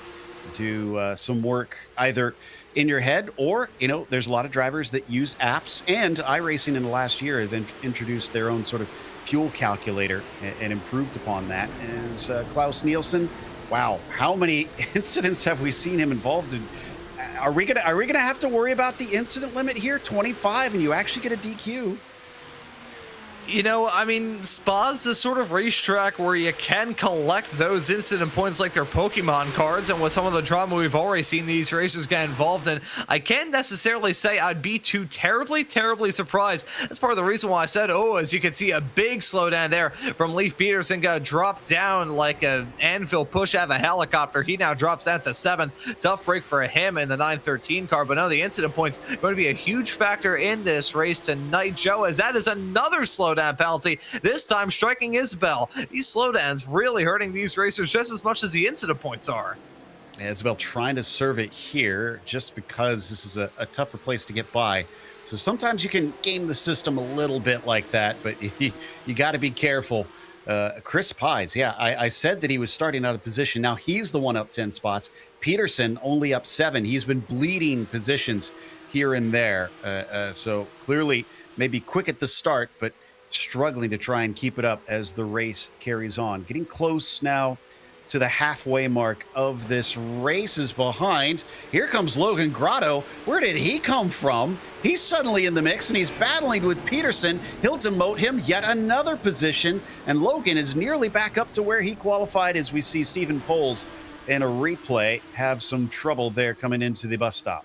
do some work either in your head, or, you know, there's a lot of drivers that use apps, and iRacing in the last year have introduced their own sort of fuel calculator and improved upon that. As Klaus Nielsen Wow, how many incidents have we seen him involved in? Are we gonna have to worry about the incident limit here? 25, and you actually get a DQ. You know, I mean, Spa's the sort of racetrack where you can collect those incident points like they're Pokemon cards, and with some of the drama we've already seen these racers get involved in, I can't necessarily say I'd be too terribly surprised. That's part of the reason why I said, oh, as you can see, a big slowdown there from Leif Peterson, got dropped down like an anvil push out of a helicopter. He now drops down to 7th. Tough break for him in the 913 car, but no, the incident points going to be a huge factor in this race tonight, Joe, as that is another slowdown penalty, this time striking Isabel. These slowdowns really hurting these racers just as much as the incident points are. Isabel trying to serve it here just because this is a tougher place to get by. So sometimes you can game the system a little bit like that, but you got to be careful. Chris Pies, yeah, I said that he was starting out of position. Now he's the one up 10 spots. Peterson only up 7. He's been bleeding positions here and there. So clearly maybe quick at the start, but struggling to try and keep it up as the race carries on. Getting close now to the halfway mark of this race is behind. Here comes Logan Grotto. Where did he come from? He's suddenly in the mix, and he's battling with Peterson. He'll demote him yet another position, and Logan is nearly back up to where he qualified, as we see Stephen Poles in a replay have some trouble there coming into the bus stop.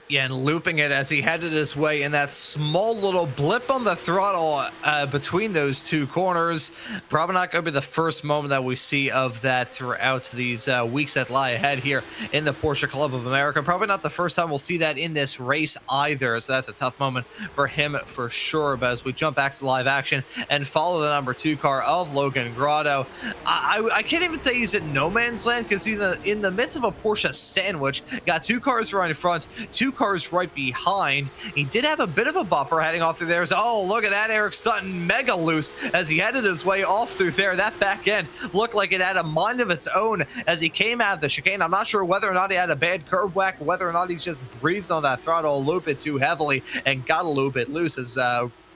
Yeah, and looping it as he headed his way in that small little blip on the throttle between those two corners. Probably not going to be the first moment that we see of that throughout these weeks that lie ahead here in the Porsche Club of America. Probably not the first time we'll see that in this race either, so that's a tough moment for him for sure. But as we jump back to live action and follow the number 2 car of Logan Grotto, I can't even say he's in no man's land, because he's in the midst of a Porsche sandwich. Got 2 cars right in front, 2 cars right behind. He did have a bit of a buffer heading off through there. So, oh, look at that, Eric Sutton mega loose as he headed his way off through there. That back end looked like it had a mind of its own as he came out of the chicane. I'm not sure whether or not he had a bad curb whack, whether or not he just breathed on that throttle a little bit too heavily and got a little bit loose as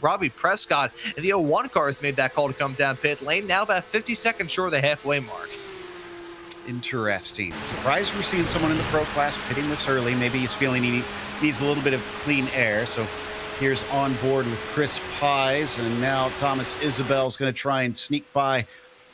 Robbie Prescott and the 01 cars made that call to come down pit lane. Now about 50 seconds short of the halfway mark. Interesting. Surprised we're seeing someone in the pro class pitting this early. Maybe he's feeling he needs a little bit of clean air. So here's on board with Chris Pies, and now Thomas Isabel's going to try and sneak by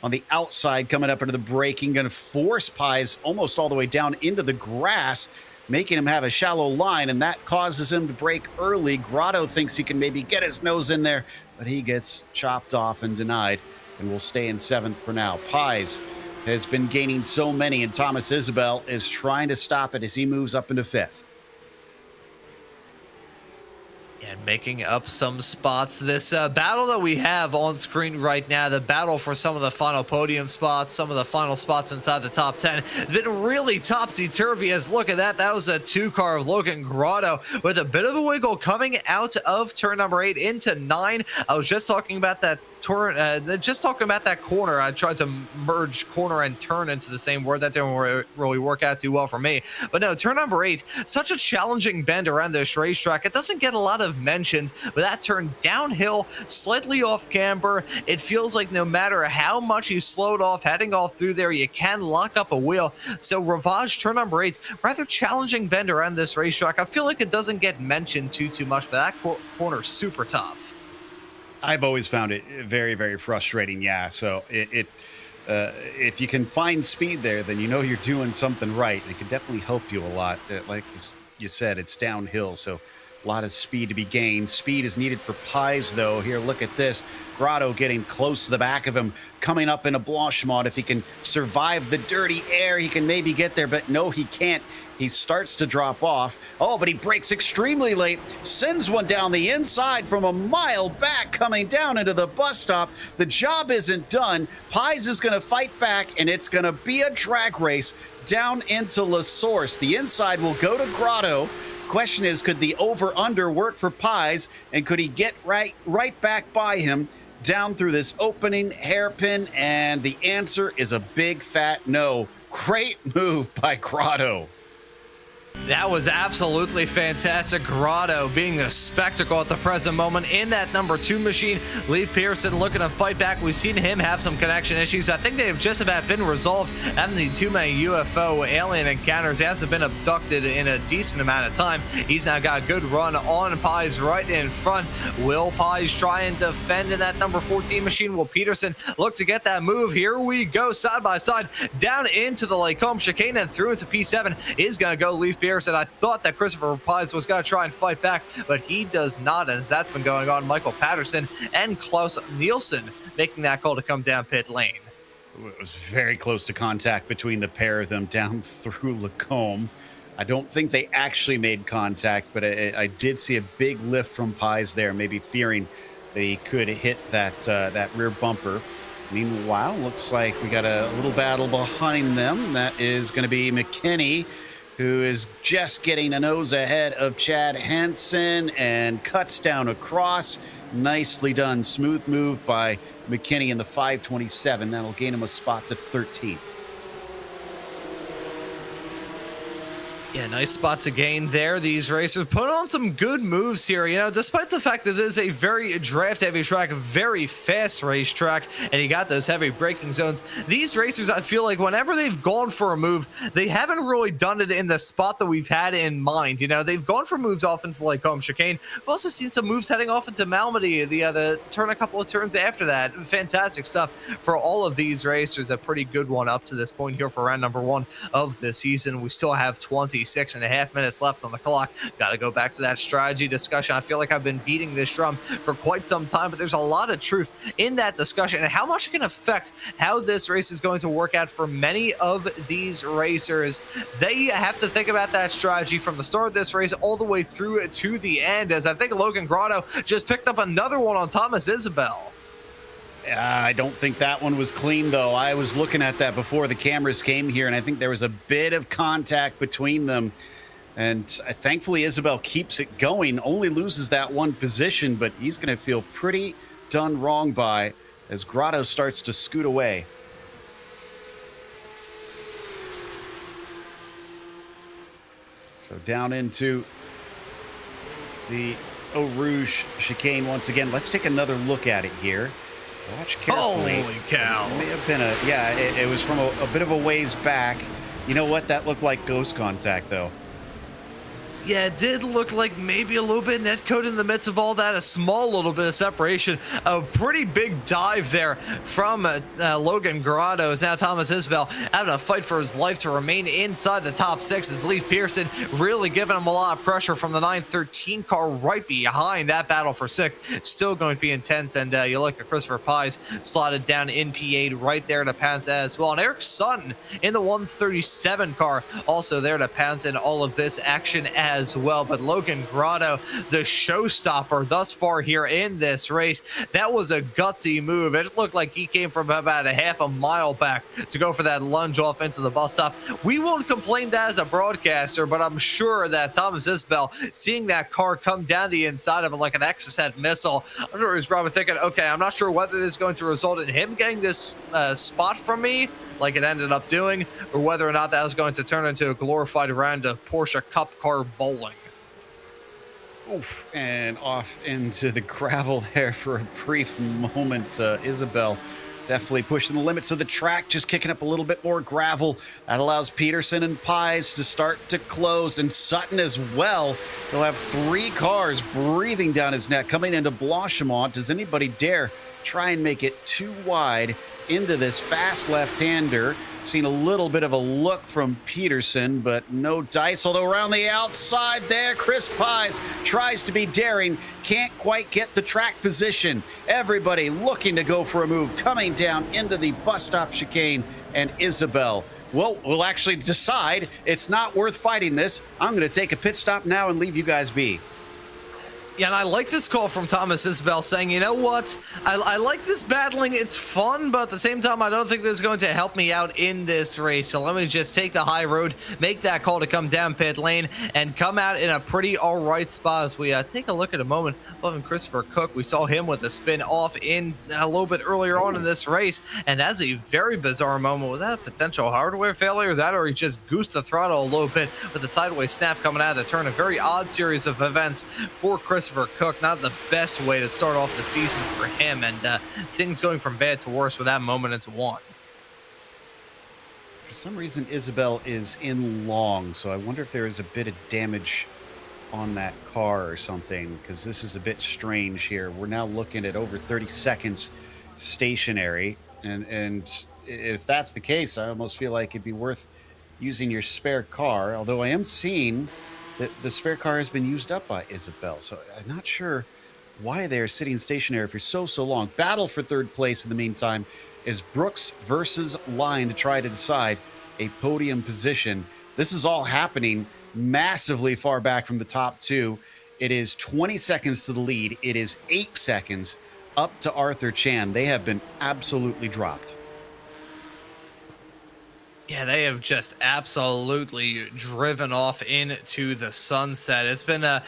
on the outside, coming up into the braking, going to force Pies almost all the way down into the grass, making him have a shallow line, and that causes him to brake early. Grotto thinks he can maybe get his nose in there, but he gets chopped off and denied, and will stay in 7th for now. Pies has been gaining so many, and Thomas Isabel is trying to stop it as he moves up into 5th. And making up some spots. This battle that we have on screen right now, the battle for some of the final podium spots, some of the final spots inside the top 10, has been really topsy-turvy. As look at that, that was a 2 car of Logan Grotto with a bit of a wiggle coming out of turn number 8 into 9. I was just talking about that turn, that corner. I tried to merge corner and turn into the same word. That didn't really work out too well for me. But no, turn number 8, such a challenging bend around this racetrack. It doesn't get a lot of mentions, but that turn downhill, slightly off camber. It feels like no matter how much you slowed off, heading off through there, you can lock up a wheel. So Ravage turn number 8, rather challenging bend around this racetrack. I feel like it doesn't get mentioned too much, but that corner super tough. I've always found it very, very frustrating. Yeah, so if you can find speed there, then you know you're doing something right. It can definitely help you a lot. Like you said, it's downhill, so a lot of speed to be gained. Speed is needed for Pies, though. Here, look at this. Grotto getting close to the back of him, coming up in a Blanchimont. If he can survive the dirty air, he can maybe get there, but no, he can't. He starts to drop off. Oh, but he brakes extremely late, sends one down the inside from a mile back, coming down into the bus stop. The job isn't done. Pies is going to fight back, and it's going to be a drag race down into La Source. The inside will go to Grotto. Question is, could the over-under work for Pies, and could he get right back by him down through this opening hairpin? And the answer is a big fat no. Great move by Grotto. That was absolutely fantastic. Grotto being a spectacle at the present moment in that number 2 machine. Leif Peterson looking to fight back. We've seen him have some connection issues. I think they have just about been resolved. Having too many UFO alien encounters. He hasn't been abducted in a decent amount of time. He's now got a good run on Pies right in front. Will Pies try and defend in that number 14 machine? Will Peterson look to get that move? Here we go, side by side, down into the Lacombe chicane and through into P7 is going to go Leif Peterson. I thought that Christopher Pies was going to try and fight back, but he does not, and as that's been going on, Michael Patterson and Klaus Nielsen making that call to come down pit lane. It was very close to contact between the pair of them down through Lacombe. I don't think they actually made contact, but I did see a big lift from Pies there, maybe fearing they could hit that rear bumper. Meanwhile, looks like we got a little battle behind them. That is going to be McKinney, who is just getting a nose ahead of Chad Hansen and cuts down across. Nicely done. Smooth move by McKinney in the 527. That'll gain him a spot to 13th. Yeah, nice spot to gain there. These racers put on some good moves here, you know, despite the fact that this is a very draft-heavy track, a very fast racetrack, and you got those heavy braking zones. These racers, I feel like whenever they've gone for a move, they haven't really done it in the spot that we've had in mind. You know, they've gone for moves off into Lacombe chicane. We've also seen some moves heading off into Malmedy, the turn a couple of turns after that. Fantastic stuff for all of these racers. A pretty good one up to this point here for round number 1 of the season. We still have 26.5 minutes left on the clock. Got to go back to that strategy discussion. I feel like I've been beating this drum for quite some time, but there's a lot of truth in that discussion and how much it can affect how this race is going to work out for many of these racers. They have to think about that strategy from the start of this race all the way through to the end, as I think Logan Grotto just picked up another one on Thomas Isabel. I don't think that one was clean, though. I was looking at that before the cameras came here, and I think there was a bit of contact between them. And thankfully, Isabel keeps it going, only loses that one position, but he's going to feel pretty done wrong by as Grotto starts to scoot away. So down into the Eau Rouge chicane once again. Let's take another look at it here. Watch carefully. Holy cow. It may have been it was from a bit of a ways back. You know what? That looked like ghost contact, though. Yeah, it did look like maybe a little bit net code in the midst of all that, a small little bit of separation. A pretty big dive there from Logan Grotto. Is now Thomas Isabel having a fight for his life to remain inside the top 6 as Leif Pearson really giving him a lot of pressure from the 913 car right behind. That battle for 6th still going to be intense, and you look at Christopher Pies slotted down in P8 right there to pounce as well. And Eric Sutton in the 137 car also there to pounce in all of this action as well. But Logan Grotto, the showstopper thus far here in this race, that was a gutsy move. It looked like he came from about a half a mile back to go for that lunge off into the bus stop. We won't complain that as a broadcaster, but I'm sure that Thomas Isbell, seeing that car come down the inside of him like an Exocet missile, I'm sure he's probably thinking, okay, I'm not sure whether this is going to result in him getting this spot from me like it ended up doing, or whether or not that was going to turn into a glorified round of Porsche Cup car bowling. Oof, and off into the gravel there for a brief moment. Isabel definitely pushing the limits of the track, just kicking up a little bit more gravel. That allows Peterson and Pies to start to close, and Sutton as well. He'll have 3 cars breathing down his neck coming into Blanchimont. Does anybody dare try and make it too wide into this fast left-hander? Seen a little bit of a look from Peterson, but no dice. Although around the outside there, Chris Pies tries to be daring, can't quite get the track position. Everybody looking to go for a move, coming down into the bus stop chicane, and Isabel will actually decide it's not worth fighting this. I'm going to take a pit stop now and leave you guys be. Yeah, and I like this call from Thomas Isabel saying, you know what, I like this battling. It's fun, but at the same time, I don't think this is going to help me out in this race. So let me just take the high road, make that call to come down pit lane, and come out in a pretty all right spot. As we take a look at a moment of Christopher Cook. We saw him with a spin off in a little bit earlier on in this race, and that's a very bizarre moment. Was that a potential hardware failure? That, or he just goosed the throttle a little bit with a sideways snap coming out of the turn? A very odd series of events for Christopher Cook. Not the best way to start off the season for him, and things going from bad to worse with that moment into one. For some reason, Isabel is in long, so I wonder if there is a bit of damage on that car or something, because this is a bit strange here. We're now looking at over 30 seconds stationary, and if that's the case, I almost feel like it'd be worth using your spare car, although I am seeing that the spare car has been used up by Isabel, so I'm not sure why they're sitting stationary for so long. Battle for third place in the meantime is Brooks versus Line to try to decide a podium position. This is all happening massively far back from the top two. It is 20 seconds to the lead. It is 8 seconds up to Arthur Chan. They have been absolutely dropped. Yeah, they have just absolutely driven off into the sunset. It's been a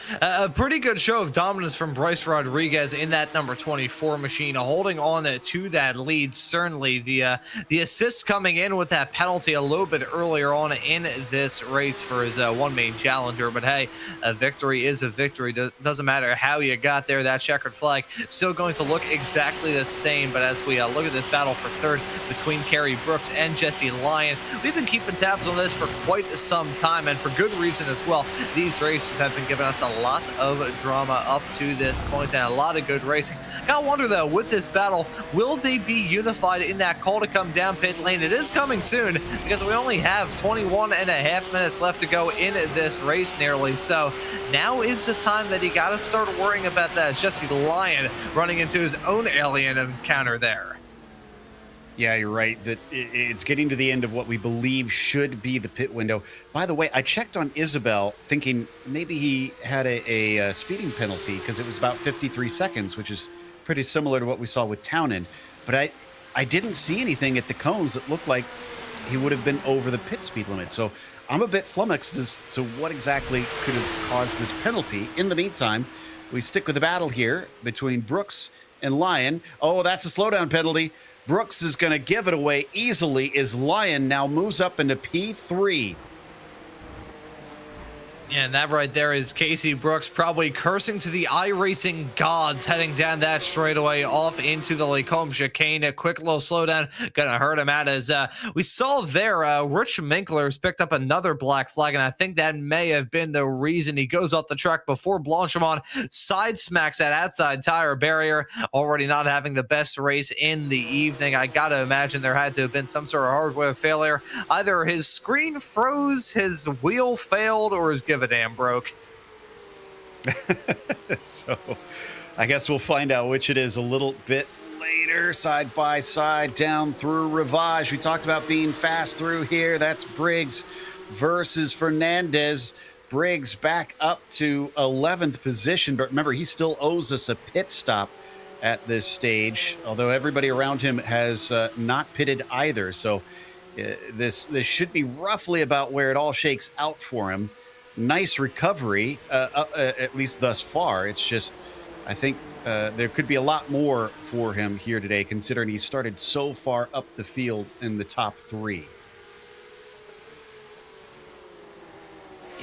pretty good show of dominance from Bryce Rodriguez in that number 24 machine, holding on to that lead. Certainly the assist coming in with that penalty a little bit earlier on in this race for his one main challenger. But hey, a victory is a victory. Doesn't matter how you got there. That checkered flag still going to look exactly the same. But as we look at this battle for third between Kerry Brooks and Jesse Lyon, we've been keeping tabs on this for quite some time, and for good reason as well. These races have been giving us a lot of drama up to this point and a lot of good racing. Gotta wonder though, with this battle, will they be unified in that call to come down pit lane? It is coming soon, because we only have 21 and a half minutes left to go in this race nearly. So now is the time that he got to start worrying about that Jesse Lyon running into his own alien encounter there. Yeah, you're right. That it's getting to the end of what we believe should be the pit window. By the way, I checked on Isabel thinking maybe he had a speeding penalty, because it was about 53 seconds, which is pretty similar to what we saw with Townend. But I didn't see anything at the cones that looked like he would have been over the pit speed limit. So I'm a bit flummoxed as to what exactly could have caused this penalty. In the meantime, we stick with the battle here between Brooks and Lyon. Oh, that's a slowdown penalty. Brooks is going to give it away easily as Lyon now moves up into P3. And that right there is Casey Brooks probably cursing to the iRacing gods, heading down that straightaway off into the Lacombe chicane. A quick little slowdown gonna hurt him out, as we saw there. Rich Minkler's picked up another black flag, and I think that may have been the reason he goes off the track before Blanchimont side smacks that outside tire barrier. Already not having the best race in the evening. I gotta imagine there had to have been some sort of hardware failure. Either his screen froze, his wheel failed, or his give a damn broke. So I guess we'll find out which it is a little bit later. Side by side down through Rivage. We talked about being fast through here. That's Briggs versus Fernandez. Briggs back up to 11th position, but remember, he still owes us a pit stop at this stage, although everybody around him has not pitted either. So this should be roughly about where it all shakes out for him. Nice recovery, at least thus far. It's just, I think there could be a lot more for him here today, considering he started so far up the field in the top three.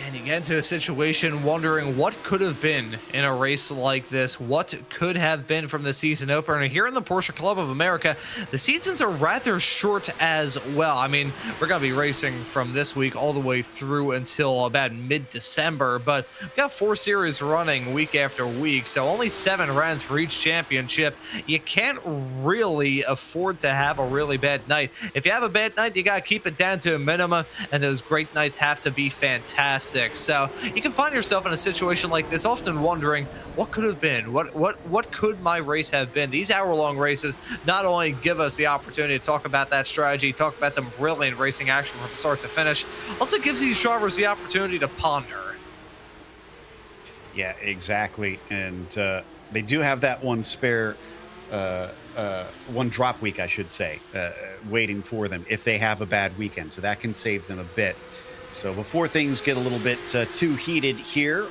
And you get into a situation wondering what could have been in a race like this, what could have been from the season opener. And here in the Porsche Club of America, the seasons are rather short as well. I mean, we're going to be racing from this week all the way through until about mid-December, but we've got 4 series running week after week, so only 7 rounds for each championship. You can't really afford to have a really bad night. If you have a bad night, you got to keep it down to a minimum, and those great nights have to be fantastic. So you can find yourself in a situation like this, often wondering what could have been, what could my race have been. These hour-long races not only give us the opportunity to talk about that strategy, talk about some brilliant racing action from start to finish, also gives these drivers the opportunity to ponder. Yeah, exactly. And they do have that one spare, one drop week, I should say, waiting for them if they have a bad weekend. So that can save them a bit. So before things get a little bit too heated here,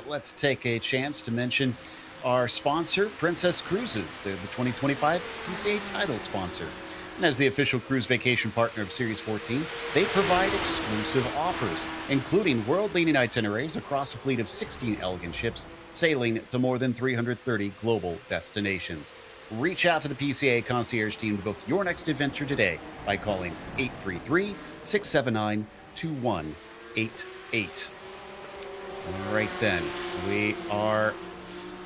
let's take a chance to mention our sponsor, Princess Cruises. They're the 2025 PCA title sponsor. And as the official cruise vacation partner of Series 14, they provide exclusive offers, including world-leading itineraries across a fleet of 16 elegant ships sailing to more than 330 global destinations. Reach out to the PCA concierge team to book your next adventure today by calling 833-679-2188. All right then, we are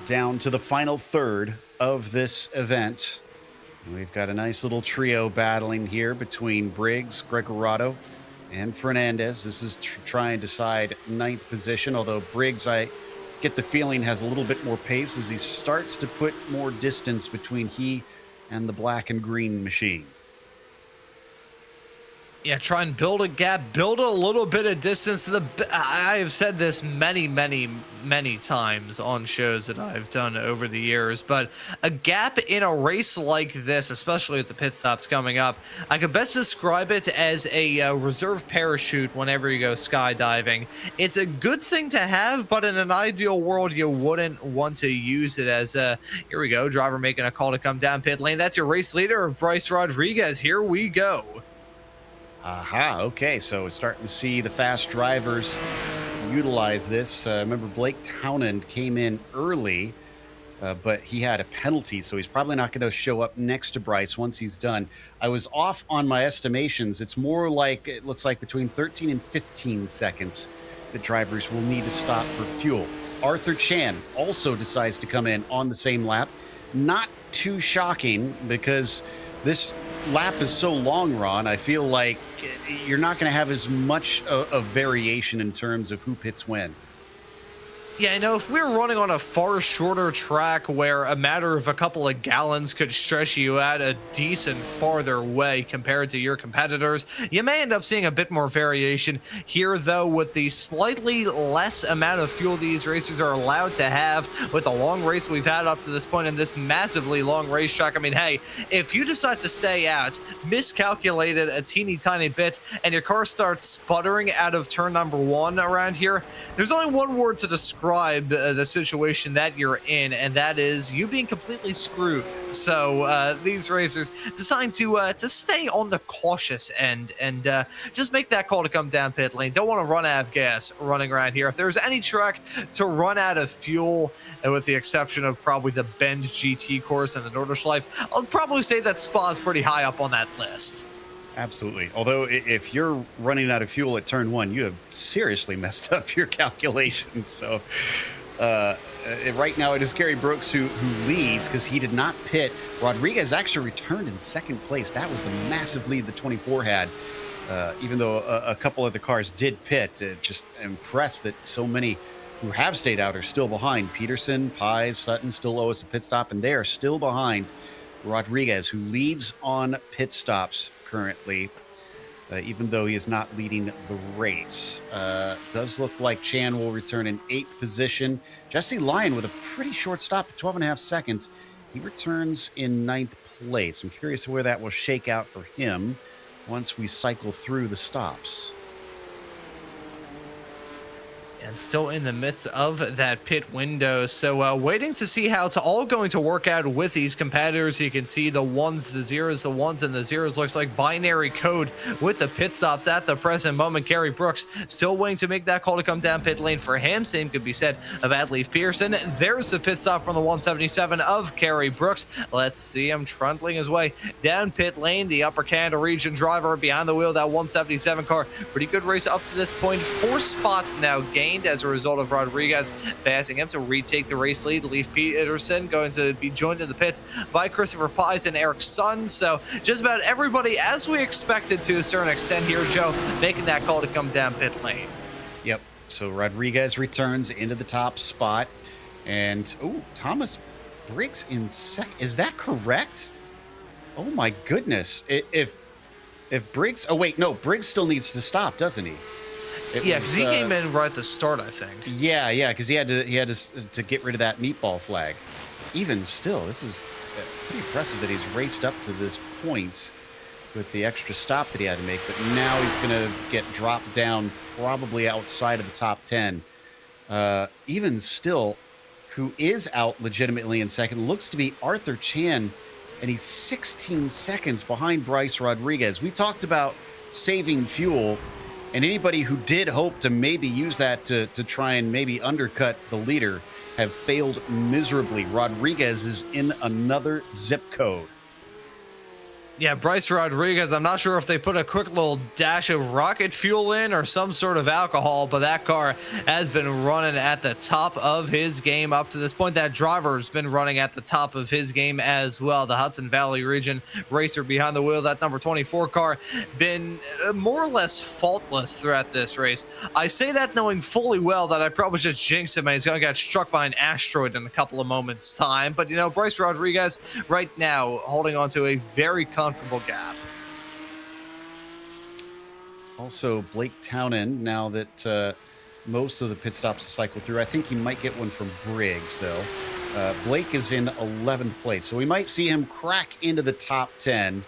down to the final third of this event. We've got a nice little trio battling here between Briggs, Gregorado, and Fernandez. This is trying to decide ninth position, although Briggs, I get the feeling, has a little bit more pace as he starts to put more distance between he and the black and green machine. Yeah, try and build a gap, build a little bit of distance. I have said this many times on shows that I've done over the years, but a gap in a race like this, especially with the pit stops coming up, I could best describe it as a reserve parachute whenever you go skydiving. It's a good thing to have, but in an ideal world, you wouldn't want to use it as here we go, driver making a call to come down pit lane. That's your race leader, Bryce Rodriguez. Here we go. Aha, okay, so we're starting to see the fast drivers utilize this. Remember, Blake Townend came in early, but he had a penalty, so he's probably not going to show up next to Bryce once he's done. I was off on my estimations. It's more like, it looks like between 13 and 15 seconds that drivers will need to stop for fuel. Arthur Chan also decides to come in on the same lap. Not too shocking because this lap is so long, Ron. I feel like you're not going to have as much of variation in terms of who pits when. Yeah, I know if we were running on a far shorter track where a matter of a couple of gallons could stretch you out a decent farther way compared to your competitors, you may end up seeing a bit more variation. Here, though, with the slightly less amount of fuel these racers are allowed to have with the long race we've had up to this point in this massively long racetrack, I mean, hey, if you decide to stay out, miscalculated a teeny tiny bit, and your car starts sputtering out of turn number 1 around here, there's only one word to describe the situation that you're in, and that is you being completely screwed. So these racers decide to stay on the cautious end and just make that call to come down pit lane. Don't want to run out of gas running around here. If there's any track to run out of fuel, with the exception of probably the Bend GT course and the Nordschleife, I'll probably say that Spa's pretty high up on that list. Absolutely. Although if you're running out of fuel at turn 1, you have seriously messed up your calculations. So right now it is Gary Brooks who leads because he did not pit. Rodriguez actually returned in second place. That was the massive lead the 24 had. Even though a couple of the cars did pit, just impressed that so many who have stayed out are still behind. Peterson, Pies, Sutton still owe us a pit stop, and they are still behind Rodriguez, who leads on pit stops currently, even though he is not leading the race. Does look like Chan will return in 8th position. Jesse Lyon with a pretty short stop, 12.5 seconds. He returns in 9th place. I'm curious where that will shake out for him once we cycle through the stops. And still in the midst of that pit window. So waiting to see how it's all going to work out with these competitors. You can see the ones, the zeros, the ones and the zeros. Looks like binary code with the pit stops at the present moment. Gary Brooks still waiting to make that call to come down pit lane for him. Same could be said of Adleaf Pearson. There's the pit stop from the 177 of Gary Brooks. Let's see him trundling his way down pit lane. The Upper Canada region driver behind the wheel of that 177 car. Pretty good race up to this point. 4 spots now gained as a result of Rodriguez passing him to retake the race lead. Leif Peterson going to be joined in the pits by Christopher Pies and Eric Sutton. So just about everybody as we expected to a certain extent here, Joe, making that call to come down pit lane. Yep. So Rodriguez returns into the top spot. And, Thomas Briggs in second. Is that correct? Oh, my goodness. If Briggs... Oh, wait, no. Briggs still needs to stop, doesn't he? Yeah, because he came in right at the start, I think. Yeah, because he had to get rid of that meatball flag. Even still, this is pretty impressive that he's raced up to this point with the extra stop that he had to make. But now he's going to get dropped down probably outside of the top 10. Even still, who is out legitimately in second looks to be Arthur Chan, and he's 16 seconds behind Bryce Rodriguez. We talked about saving fuel, and anybody who did hope to maybe use that to try and maybe undercut the leader have failed miserably. Rodriguez is in another zip code. Yeah, Bryce Rodriguez, I'm not sure if they put a quick little dash of rocket fuel in or some sort of alcohol, but that car has been running at the top of his game up to this point. That driver's been running at the top of his game as well. The Hudson Valley region racer behind the wheel, that number 24 car, been more or less faultless throughout this race. I say that knowing fully well that I probably just jinxed him and he's going to get struck by an asteroid in a couple of moments' time. But, you know, Bryce Rodriguez right now holding on to a very comfortable gap. Also, Blake Townend, now that most of the pit stops cycled through, I think he might get one from Briggs, though. Blake is in 11th place, so we might see him crack into the top 10,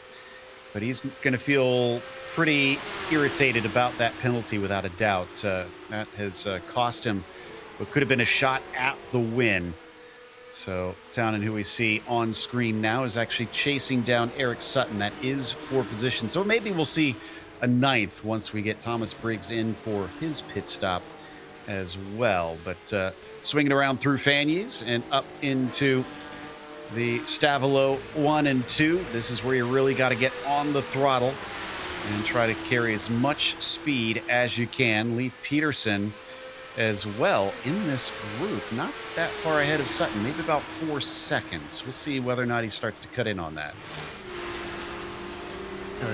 but he's going to feel pretty irritated about that penalty without a doubt. That has cost him what could have been a shot at the win. So Townend, who we see on screen now, is actually chasing down Eric Sutton. That is for position. So maybe we'll see a 9th once we get Thomas Briggs in for his pit stop as well. But swinging around through Fanyes and up into the Stavelo 1 and 2. This is where you really got to get on the throttle and try to carry as much speed as you can. Leif Peterson as well in this group, not that far ahead of Sutton, maybe about 4 seconds. We'll see whether or not he starts to cut in on that.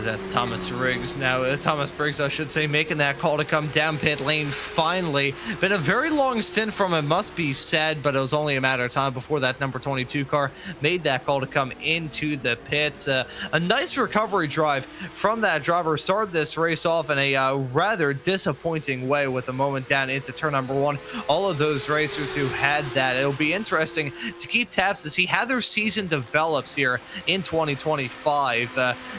That's Thomas Briggs now. Thomas Briggs, I should say, making that call to come down pit lane finally. Been a very long stint from him, must be said, but it was only a matter of time before that number 22 car made that call to come into the pits. A nice recovery drive from that driver. Started this race off in a rather disappointing way with a moment down into turn number 1. All of those racers who had that, it'll be interesting to keep tabs to see how their season develops here in 2025.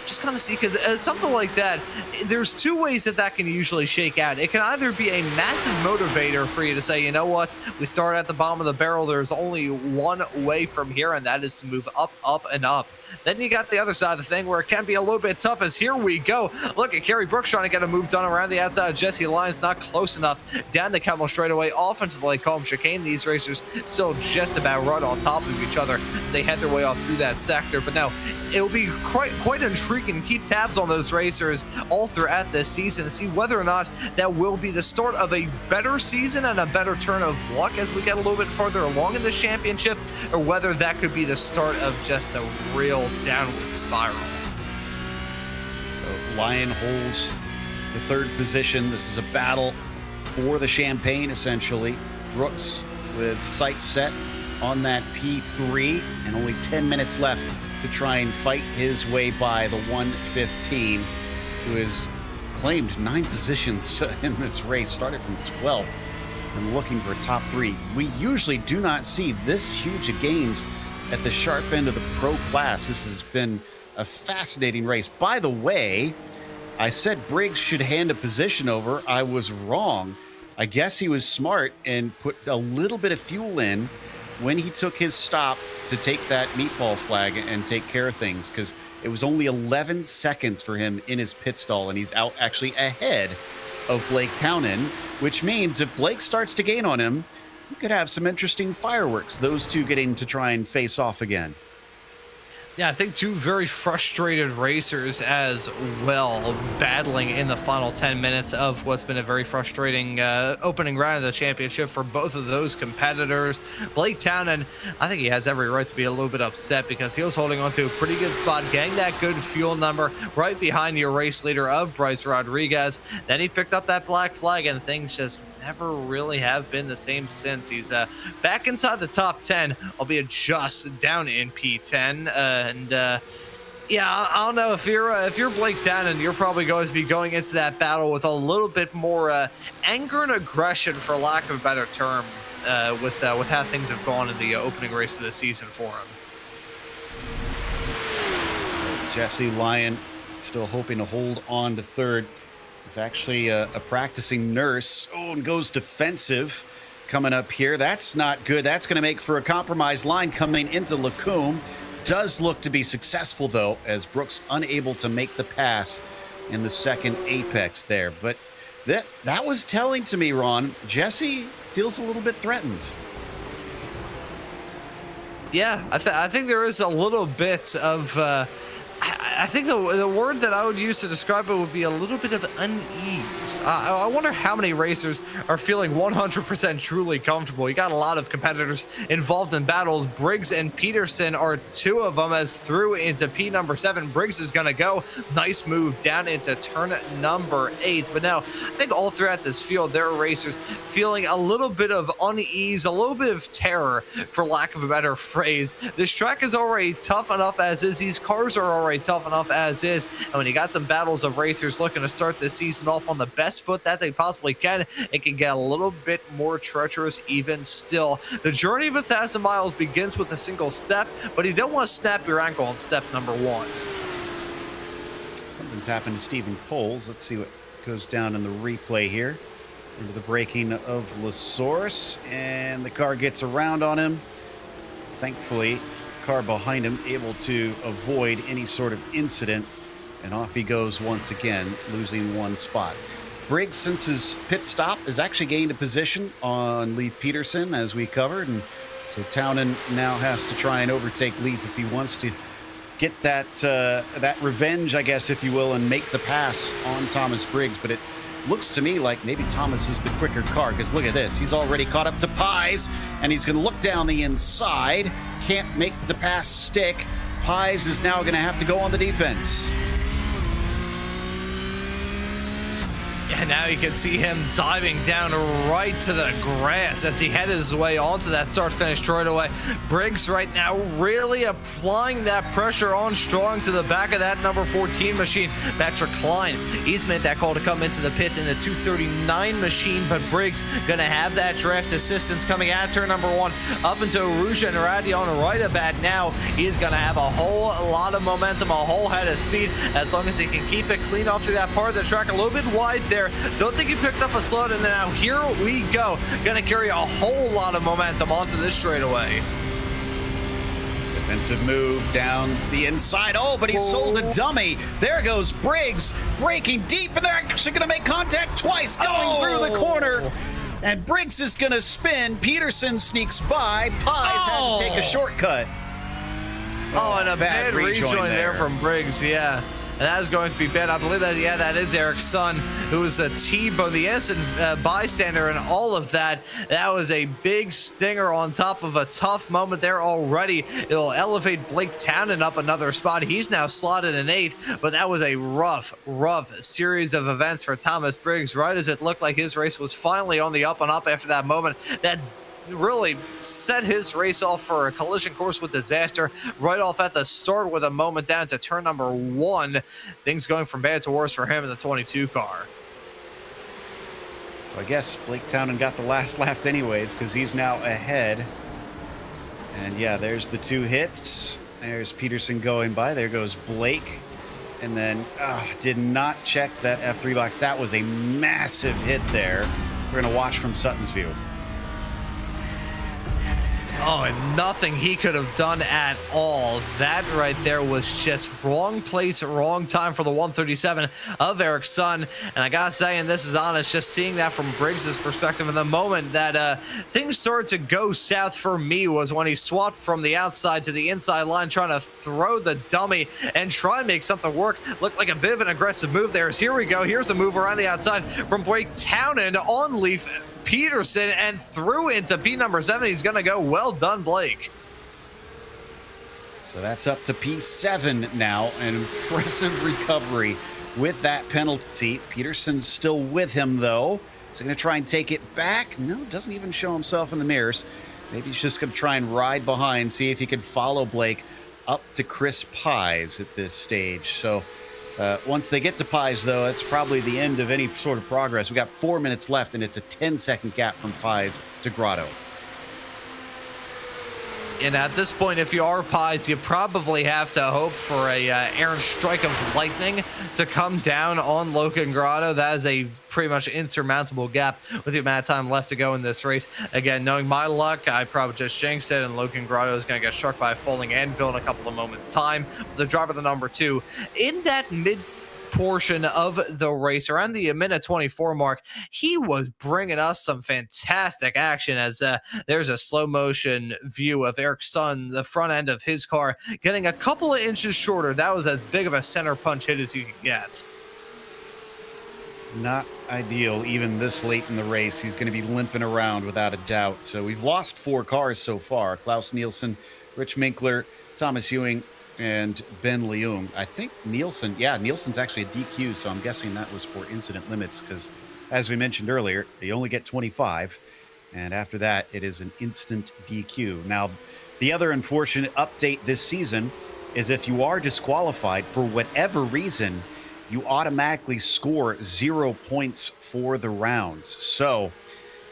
Just kind of see, because something like that, there's 2 ways that can usually shake out. It can either be a massive motivator for you to say, you know what, we started at the bottom of the barrel, there's only one way from here, and that is to move up, up, and up. Then you got the other side of the thing where it can be a little bit tough, as here we go. Look at Kerry Brooks trying to get a move done around the outside of Jesse Lyons, not close enough. Down the Camel straightaway, off into the Lake Colm chicane. These racers still just about right on top of each other as they head their way off through that sector. But now, it'll be quite intriguing. Keep tabs on those racers all throughout this season to see whether or not that will be the start of a better season and a better turn of luck as we get a little bit further along in the championship, or whether that could be the start of just a real downward spiral. So Lyon holds the 3rd position. This is a battle for the champagne, essentially. Brooks with sights set on that P3 and only 10 minutes left to try and fight his way by the 115, who has claimed 9 positions in this race, started from 12th and looking for top 3. We usually do not see this huge of gains at the sharp end of the pro class. This has been a fascinating race. By the way, I said Briggs should hand a position over. I was wrong. I guess he was smart and put a little bit of fuel in when he took his stop to take that meatball flag and take care of things, because it was only 11 seconds for him in his pit stall, and he's out actually ahead of Blake Townend, which means if Blake starts to gain on him, we could have some interesting fireworks, those 2 getting to try and face off again. Yeah, I think 2 very frustrated racers as well, battling in the final 10 minutes of what's been a very frustrating opening round of the championship for both of those competitors. Blake Townend, I think he has every right to be a little bit upset because he was holding on to a pretty good spot, getting that good fuel number right behind your race leader of Bryce Rodriguez. Then he picked up that black flag and things just never really have been the same since. He's back inside the top 10, albeit just down in P10, and Yeah, I don't know if you're Blake Tannen, you're probably going to be going into that battle with a little bit more anger and aggression, for lack of a better term, with how things have gone in the opening race of the season for him. Jesse Lyon still hoping to hold on to third. He's actually a practicing nurse. Oh, and goes defensive coming up here. That's not good. That's going to make for a compromised line coming into Lacombe. Does look to be successful, though, as Brooks unable to make the pass in the second apex there. But that was telling to me, Ron. Jesse feels a little bit threatened. Yeah, I think there is a little bit of... I think the word that I would use to describe it would be a little bit of unease. I wonder how many racers are feeling 100% truly comfortable. You got a lot of competitors involved in battles. Briggs and Peterson are two of them, as through into P number 7. Briggs is going to go. Nice move down into turn number 8. But now, I think all throughout this field, there are racers feeling a little bit of unease, a little bit of terror, for lack of a better phrase. This track is already tough enough as is. These cars are already tough enough as is, and when you got some battles of racers looking to start this season off on the best foot that they possibly can, it can get a little bit more treacherous even still. The journey of 1,000 miles begins with a single step, but you don't want to snap your ankle on step number 1. Something's happened to Stephen Poles. Let's see what goes down in the replay here. Into the braking of LaSource, and the car gets around on him. Thankfully, car behind him able to avoid any sort of incident, and off he goes once again, losing one spot. Briggs, since his pit stop, has actually gained a position on Leif Peterson, as we covered, and so Townend now has to try and overtake Leif if he wants to get that revenge, I guess, if you will, and make the pass on Thomas Briggs. But it looks to me like maybe Thomas is the quicker car, because look at this. He's already caught up to Pies, and he's going to look down the inside. Can't make the pass stick. Pies is now going to have to go on the defense. And now you can see him diving down right to the grass as he headed his way onto that start-finish straightaway. Briggs right now really applying that pressure on strong to the back of that number 14 machine. Patrick Klein, he's made that call to come into the pits in the 239 machine, but Briggs gonna have that draft assistance coming at turn number 1 up into Rouge and Radion right about now. He's gonna have a whole lot of momentum, a whole head of speed, as long as he can keep it clean off through that part of the track. A little bit wide there. Don't think he picked up a slowdown, and now here we go. Gonna carry a whole lot of momentum onto this straightaway. Defensive move down the inside. Oh, but he sold a dummy. There goes Briggs, braking deep, and they're actually gonna make contact twice, going through the corner. And Briggs is gonna spin. Peterson sneaks by. Pies had to take a shortcut. Oh, and a bad rejoin there from Briggs, yeah. And that is going to be bad. I believe that, yeah, that is Eric's son, who was a T-bone, the innocent bystander, and all of that. That was a big stinger on top of a tough moment there already. It'll elevate Blake Townend up another spot. He's now slotted in 8th, but that was a rough series of events for Thomas Briggs, right as it looked like his race was finally on the up and up after that moment. That really set his race off for a collision course with disaster right off at the start, with a moment down to turn number 1. Things going from bad to worse for him in the 22 car. So I guess Blake Townend got the last lap anyways, because he's now ahead. And yeah, there's the 2 hits. There's Peterson going by. There goes Blake. And then did not check that F3 box. That was a massive hit there. We're going to watch from Sutton's view. Oh, and nothing he could have done at all. That right there was just wrong place, wrong time for the 137 of Eric's son. And I gotta say, and this is honest, just seeing that from Briggs' perspective, in the moment that things started to go south for me was when he swapped from the outside to the inside line, trying to throw the dummy and try and make something work. Looked like a bit of an aggressive move there. Here we go. Here's a move around the outside from Blake Townend on Leif Peterson and through into P number 7. He's gonna go. Well done, Blake. So that's up to P7 now. An impressive recovery with that penalty. Peterson's still with him, though. Is he going to try and take it back? No, doesn't even show himself in the mirrors. Maybe he's just going to try and ride behind, see if he can follow Blake up to Chris Pies at this stage. So once they get to Pies, though, it's probably the end of any sort of progress. We got 4 minutes left, and it's a 10-second gap from Pies to Grotto. And at this point, if you are Pies, you probably have to hope for a errant strike of lightning to come down on Logan Grotto. That is a pretty much insurmountable gap with the amount of time left to go in this race. Again, knowing my luck, I probably just jinxed it, and Logan Grotto is going to get struck by a falling anvil in a couple of moments' time. The driver, the number 2, in that mid portion of the race around the minute 24 mark, he was bringing us some fantastic action as there's a slow motion view of Eric's son, the front end of his car getting a couple of inches shorter. That was as big of a center punch hit as you could get. Not ideal even this late in the race. He's going to be limping around without a doubt. So we've lost 4 cars so far: Klaus Nielsen, Rich Minkler, Thomas Ewing, and Ben Leung. I think Nielsen's actually a DQ, so I'm guessing that was for incident limits because, as we mentioned earlier, they only get 25, and after that, it is an instant DQ. Now, the other unfortunate update this season is if you are disqualified for whatever reason, you automatically score 0 points for the rounds. So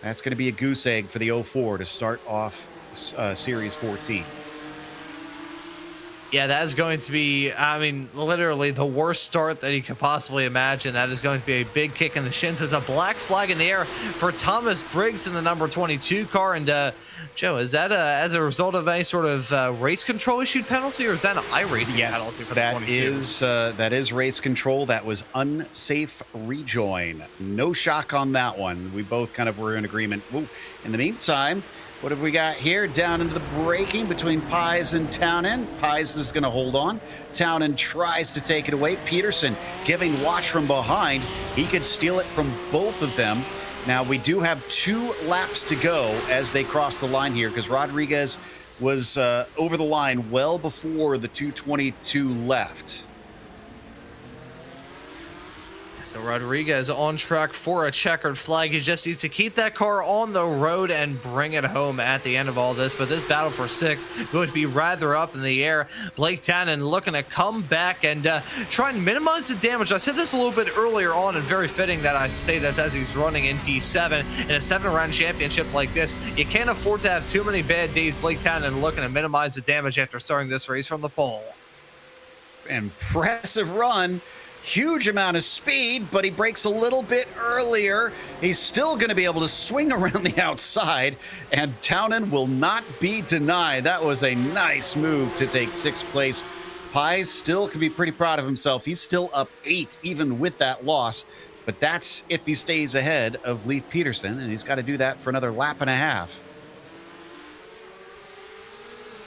that's going to be a goose egg for the 04 to start off Series 14. Yeah, that is going to be, I mean, literally the worst start that you could possibly imagine. That is going to be a big kick in the shins. There's a black flag in the air for Thomas Briggs in the number 22 car. And Joe, is that as a result of any sort of race control issued penalty, or is that an iRacing penalty for the 22? Yes, that is race control. That was unsafe rejoin. No shock on that one. We both kind of were in agreement. Ooh. In the meantime, what have we got here? Down into the braking between Pies and Townend. Pies is going to hold on. Townend tries to take it away. Peterson giving watch from behind. He could steal it from both of them. Now, we do have 2 laps to go as they cross the line here because Rodriguez was over the line well before the 222 left. So Rodriguez on track for a checkered flag. He just needs to keep that car on the road and bring it home at the end of all this. But this battle for 6th going to be rather up in the air. Blake Tannen looking to come back and try and minimize the damage. I said this a little bit earlier on, and very fitting that I say this as he's running in P7. In a 7-round championship like this, you can't afford to have too many bad days. Blake Tannen looking to minimize the damage after starting this race from the pole. Impressive run. Huge amount of speed, but he breaks a little bit earlier. He's still going to be able to swing around the outside, and Townend will not be denied. That was a nice move to take 6th place. Pies still can be pretty proud of himself. He's still up 8, even with that loss, but that's if he stays ahead of Leif Peterson, and he's got to do that for another lap and a half.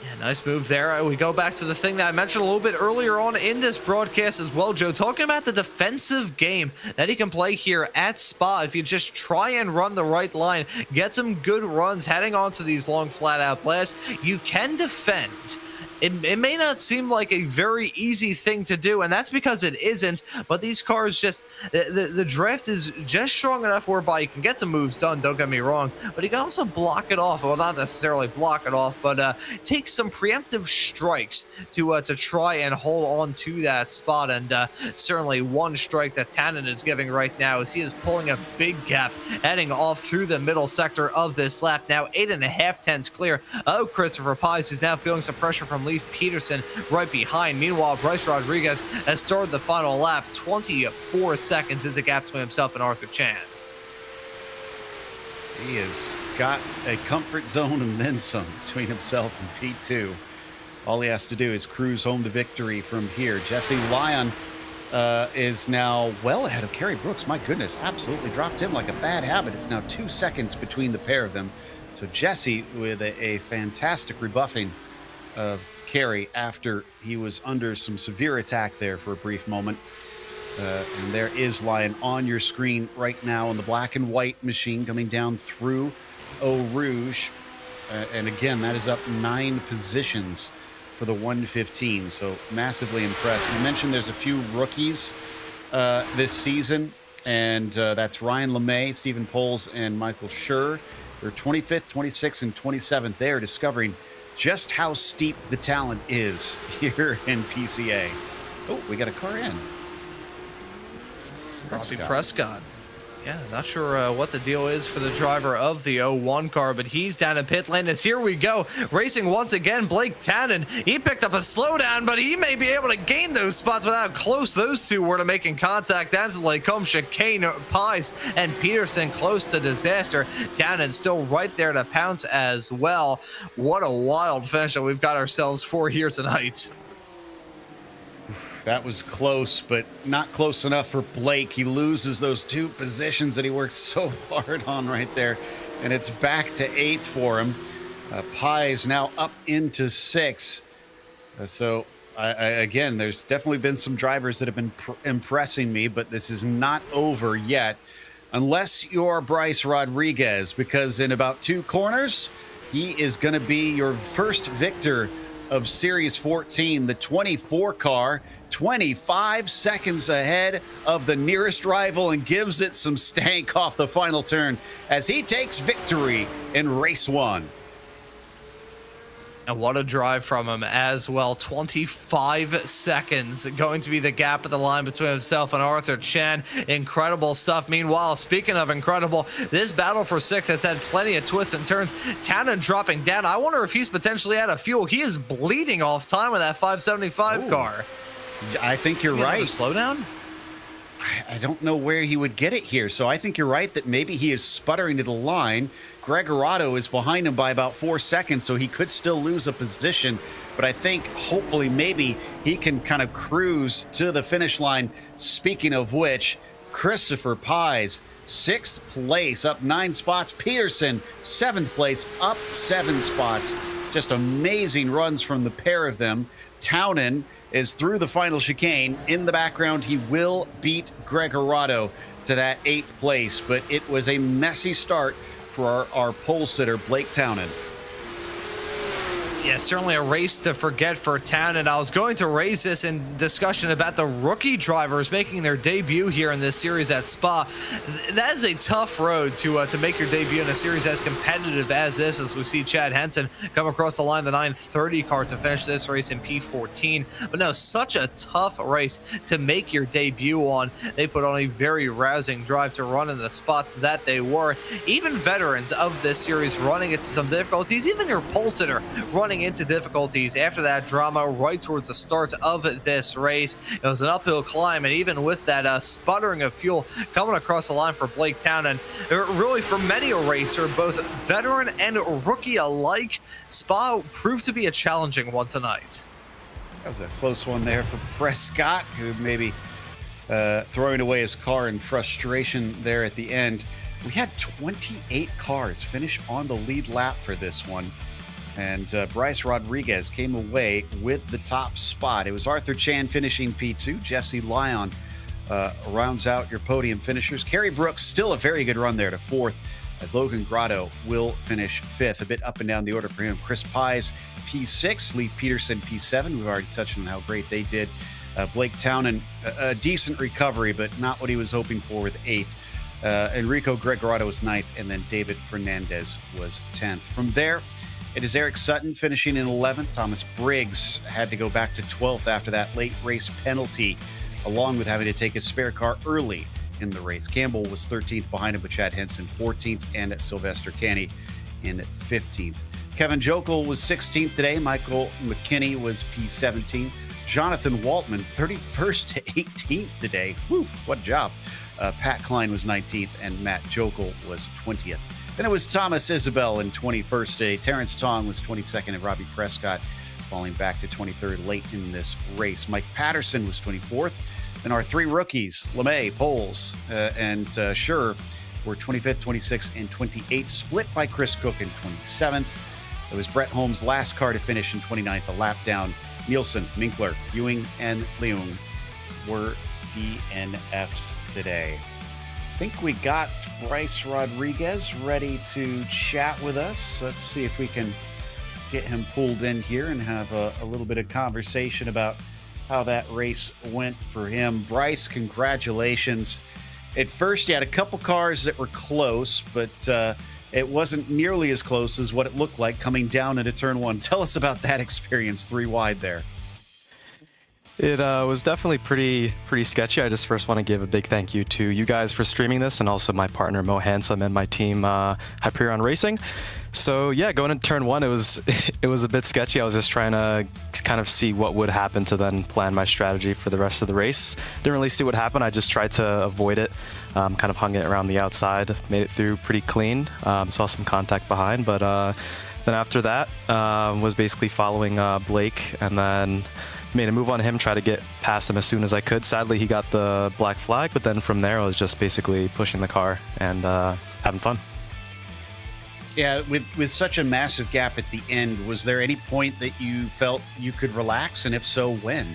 Yeah, nice move there. We go back to the thing that I mentioned a little bit earlier on in this broadcast as well, Joe, talking about the defensive game that he can play here at Spa. If you just try and run the right line, get some good runs heading onto these long flat-out blasts, you can defend. It may not seem like a very easy thing to do, and that's because it isn't, but these cars just, the draft is just strong enough whereby you can get some moves done, don't get me wrong, but you can also block it off. Well, not necessarily block it off, but take some preemptive strikes to try and hold on to that spot, and certainly one strike that Tannen is giving right now is he is pulling a big gap, heading off through the middle sector of this lap. Now 8.5 tenths clear of Christopher Pies, who's now feeling some pressure from Leif Peterson right behind. Meanwhile, Bryce Rodriguez has started the final lap. 24 seconds is a gap between himself and Arthur Chan. He has got a comfort zone and then some between himself and P2. All he has to do is cruise home to victory from here. Jesse Lyon is now well ahead of Kerry Brooks. My goodness, absolutely dropped him like a bad habit. It's now 2 seconds between the pair of them. So Jesse with a fantastic rebuffing of Kerry after he was under some severe attack there for a brief moment. And there is Lyon on your screen right now in the black and white machine coming down through Eau Rouge. And again, that is up 9 positions for the 115. So massively impressed. We mentioned there's a few rookies this season, and that's Ryan LeMay, Stephen Poles, and Michael Schur. They're 25th, 26th, and 27th. They are discovering just how steep the talent is here in PCA. Oh, we got a car in. Robbie Prescott. Yeah, not sure what the deal is for the driver of the 01 car, but he's down in pit lane as here we go. Racing once again, Blake Tannen. He picked up a slowdown, but he may be able to gain those spots without how close those two were to making contact. That's Lacombe chicane, Pies and Peterson close to disaster. Tannen still right there to pounce as well. What a wild finish that we've got ourselves for here tonight. That was close, but not close enough for Blake. He loses those 2 positions that he worked so hard on right there, and it's back to 8th for him. Pies now up into 6th. So, again, there's definitely been some drivers that have been impressing me, but this is not over yet, unless you're Bryce Rodriguez, because in about 2 corners, he is going to be your first victor of Series 14, the 24 car, 25 seconds ahead of the nearest rival, and gives it some stank off the final turn as he takes victory in race 1. And what a drive from him as well. 25 seconds going to be the gap at the line between himself and Arthur Chan. Incredible stuff. Meanwhile, speaking of incredible, this battle for 6th has had plenty of twists and turns. Tannen dropping down. I wonder if he's potentially out of fuel. He is bleeding off time with that 575 car. I think you're right. Slowdown? I don't know where he would get it here. So I think you're right that maybe he is sputtering to the line. Gregorato is behind him by about 4 seconds, so he could still lose a position. But I think hopefully maybe he can kind of cruise to the finish line. Speaking of which, Christopher Pies, 6th place, up 9 spots. Peterson, 7th place, up 7 spots. Just amazing runs from the pair of them. Townend is through the final chicane. In the background, he will beat Gregorato to that 8th place, but it was a messy start for our pole sitter, Blake Townend. Yeah, certainly a race to forget for Townend. I was going to raise this in discussion about the rookie drivers making their debut here in this series at Spa. That is a tough road to make your debut in a series as competitive as this, as we see Chad Henson come across the line, the 930 car, to finish this race in P14. But no, such a tough race to make your debut on. They put on a very rousing drive to run in the spots that they were. Even veterans of this series running into some difficulties, even your pole sitter running into difficulties after that drama right towards the start of this race. It was an uphill climb, and even with that sputtering of fuel coming across the line for Blake Townend, really for many a racer, both veteran and rookie alike, Spa proved to be a challenging one tonight. That was a close one there for Prescott, who maybe throwing away his car in frustration there at the end. We had 28 cars finish on the lead lap for this one. And Bryce Rodriguez came away with the top spot. It was Arthur Chan finishing P2. Jesse Lyon rounds out your podium finishers. Kerry Brooks, still a very good run there to 4th, as Logan Grotto will finish 5th. A bit up and down the order for him. Chris Pies, P6. Lee Peterson, P7. We've already touched on how great they did. Blake Townend, a decent recovery, but not what he was hoping for with 8th. Enrico Gregorato was 9th, and then David Fernandez was 10th. From there, it is Eric Sutton finishing in 11th. Thomas Briggs had to go back to 12th after that late race penalty, along with having to take his spare car early in the race. Campbell was 13th behind him, with Chad Henson 14th, and Sylvester Canny in 15th. Kevin Jokel was 16th today. Michael McKinney was P17. Jonathan Waltman, 31st to 18th today. Whew, what a job. Pat Klein was 19th, and Matt Jokel was 20th. Then it was Thomas Isabel in 21st today. Terrence Tong was 22nd, and Robbie Prescott falling back to 23rd late in this race. Mike Patterson was 24th. Then our 3 rookies, LeMay, Poles, and Schur, were 25th, 26th, and 28th, split by Chris Cook in 27th. It was Brett Holmes' last car to finish in 29th, a lap down. Nielsen, Minkler, Ewing, and Leung were DNFs today. I think we got Bryce Rodriguez ready to chat with us. Let's see if we can get him pulled in here and have a little bit of conversation about how that race went for him. Bryce, congratulations. At first, you had a couple cars that were close, but it wasn't nearly as close as what it looked like coming down into turn one. Tell us about that experience, 3 wide there. It was definitely pretty sketchy. I just first want to give a big thank you to you guys for streaming this, and also my partner Mo Handsome and my team Hyperion Racing. So yeah, going into turn one, it was a bit sketchy. I was just trying to kind of see what would happen to then plan my strategy for the rest of the race. Didn't really see what happened. I just tried to avoid it. Kind of hung it around the outside, made it through pretty clean. Saw some contact behind, but then after that was basically following Blake, and then made a move on him, try to get past him as soon as I could. Sadly, he got the black flag, but then from there, I was just basically pushing the car and having fun. Yeah, with such a massive gap at the end, was there any point that you felt you could relax? And if so, when?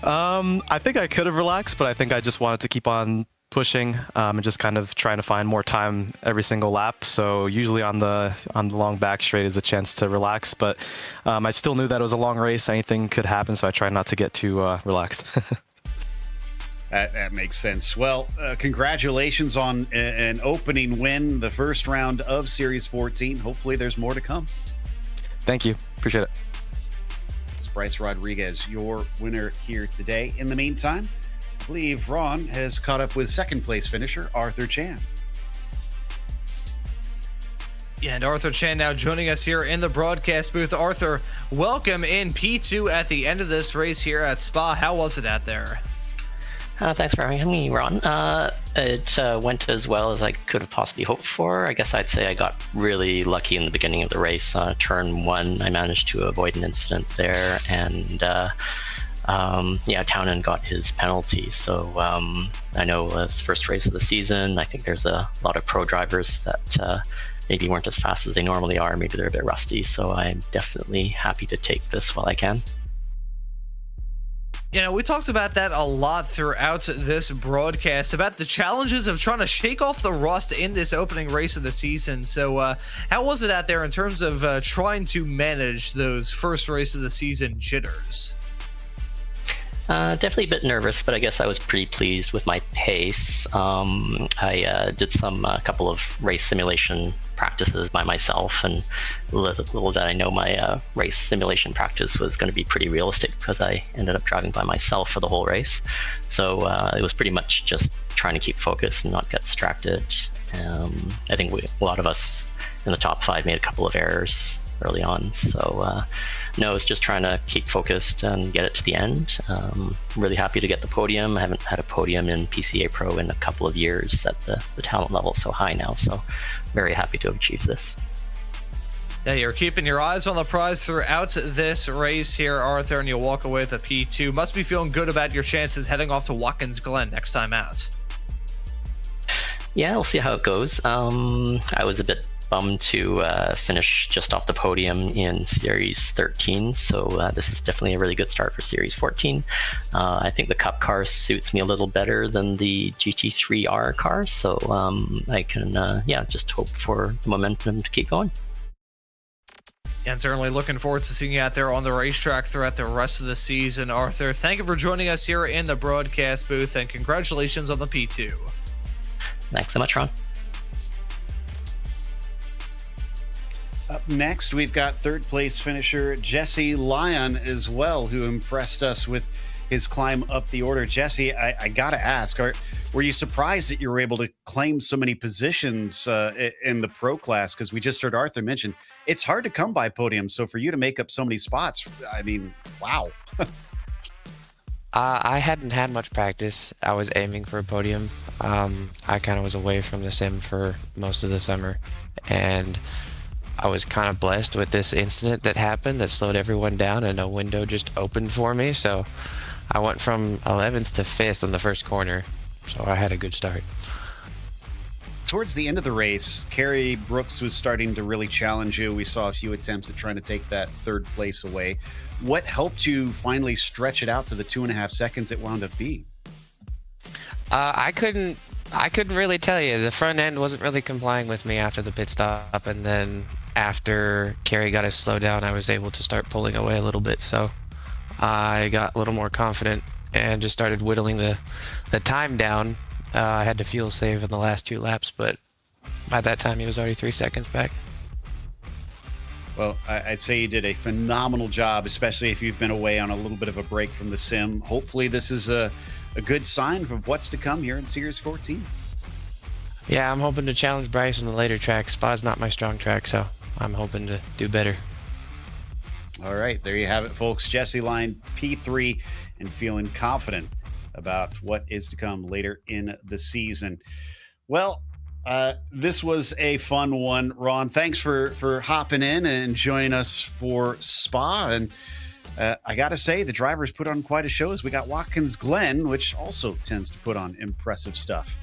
I think I could have relaxed, but I think I just wanted to keep on pushing and just kind of trying to find more time every single lap. So usually on the long back straight is a chance to relax, but I still knew that it was a long race. Anything could happen, so I tried not to get too relaxed. That makes sense. Well, congratulations on an opening win, the first round of Series 14. Hopefully there's more to come. Thank you. Appreciate it. It's Bryce Rodriguez, your winner here today. In the meantime, I believe Ron has caught up with second place finisher Arthur Chan. Yeah, and Arthur Chan now joining us here in the broadcast booth. Arthur, welcome in P2 at the end of this race here at Spa. How was it out there? Thanks for having me, Ron. It went as well as I could have possibly hoped for. I guess I'd say I got really lucky in the beginning of the race. Turn one, I managed to avoid an incident there, and Townend got his penalty. So I know it's first race of the season. I think there's a lot of pro drivers that maybe weren't as fast as they normally are. Maybe they're a bit rusty. So I'm definitely happy to take this while I can. You know, we talked about that a lot throughout this broadcast, about the challenges of trying to shake off the rust in this opening race of the season. So how was it out there in terms of trying to manage those first race of the season jitters? Definitely a bit nervous, but I guess I was pretty pleased with my pace. I did a couple of race simulation practices by myself, and little did I know my race simulation practice was going to be pretty realistic, because I ended up driving by myself for the whole race. So it was pretty much just trying to keep focused and not get distracted. I think a lot of us in the top 5 made a couple of errors early on. So no, it's just trying to keep focused and get it to the end. Really happy to get the podium. I haven't had a podium in PCA Pro in a couple of years. That the talent level is so high now. So very happy to have achieved this. Yeah, you're keeping your eyes on the prize throughout this race here, Arthur, and you'll walk away with a P2. Must be feeling good about your chances heading off to Watkins Glen next time out. Yeah, we'll see how it goes. I was a bit bummed to finish just off the podium in Series 13, so this is definitely a really good start for Series 14. I think the Cup car suits me a little better than the GT3R car, so I can just hope for the momentum to keep going. And certainly looking forward to seeing you out there on the racetrack throughout the rest of the season, Arthur. Thank you for joining us here in the broadcast booth, and congratulations on the P2. Thanks so much, Ron. Up next, we've got third place finisher Jesse Lyon as well, who impressed us with his climb up the order. Jesse, I got to ask, were you surprised that you were able to claim so many positions in the pro class? Because we just heard Arthur mention it's hard to come by podiums. So for you to make up so many spots, I mean, wow. I hadn't had much practice. I was aiming for a podium. I kind of was away from the sim for most of the summer, and I was kind of blessed with this incident that happened that slowed everyone down, and a window just opened for me. So I went from 11th to 5th on the first corner. So I had a good start. Towards the end of the race, Kerry Brooks was starting to really challenge you. We saw a few attempts at trying to take that third place away. What helped you finally stretch it out to the 2.5 seconds it wound up being? I couldn't really tell you. The front end wasn't really complying with me after the pit stop, and then after Kerry got his slow down, I was able to start pulling away a little bit. So I got a little more confident and just started whittling the time down. I had to fuel save in the last 2 laps, but by that time, he was already 3 seconds back. Well, I'd say you did a phenomenal job, especially if you've been away on a little bit of a break from the sim. Hopefully this is a good sign of what's to come here in Series 14. Yeah, I'm hoping to challenge Bryce in the later track. Spa's not my strong track, so I'm hoping to do better. All right, there you have it, folks. Jesse Line, P3, and feeling confident about what is to come later in the season. Well, this was a fun one, Ron. Thanks for hopping in and joining us for Spa. And I got to say, the drivers put on quite a show as we got Watkins Glen, which also tends to put on impressive stuff.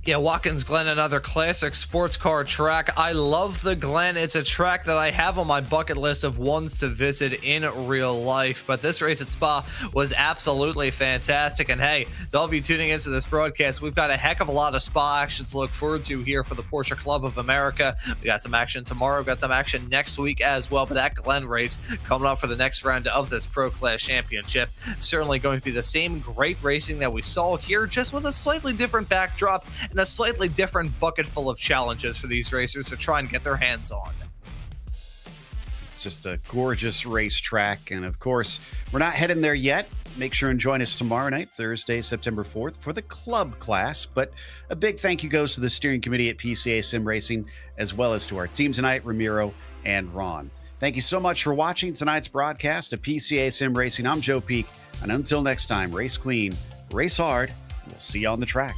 Yeah, Watkins Glen, another classic sports car track. I love the Glen. It's a track that I have on my bucket list of ones to visit in real life. But this race at Spa was absolutely fantastic. And hey, to all of you tuning into this broadcast, we've got a heck of a lot of Spa action to look forward to here for the Porsche Club of America. We got some action tomorrow, got some action next week as well. But that Glen race coming up for the next round of this Pro Class Championship, certainly going to be the same great racing that we saw here, just with a slightly different backdrop and a slightly different bucket full of challenges for these racers to try and get their hands on. It's just a gorgeous racetrack. And of course, we're not heading there yet. Make sure and join us tomorrow night, Thursday, September 4th, for the club class. But a big thank you goes to the steering committee at PCA Sim Racing, as well as to our team tonight, Ramiro and Ron. Thank you so much for watching tonight's broadcast of PCA Sim Racing. I'm Joe Peak. And until next time, race clean, race hard, and we'll see you on the track.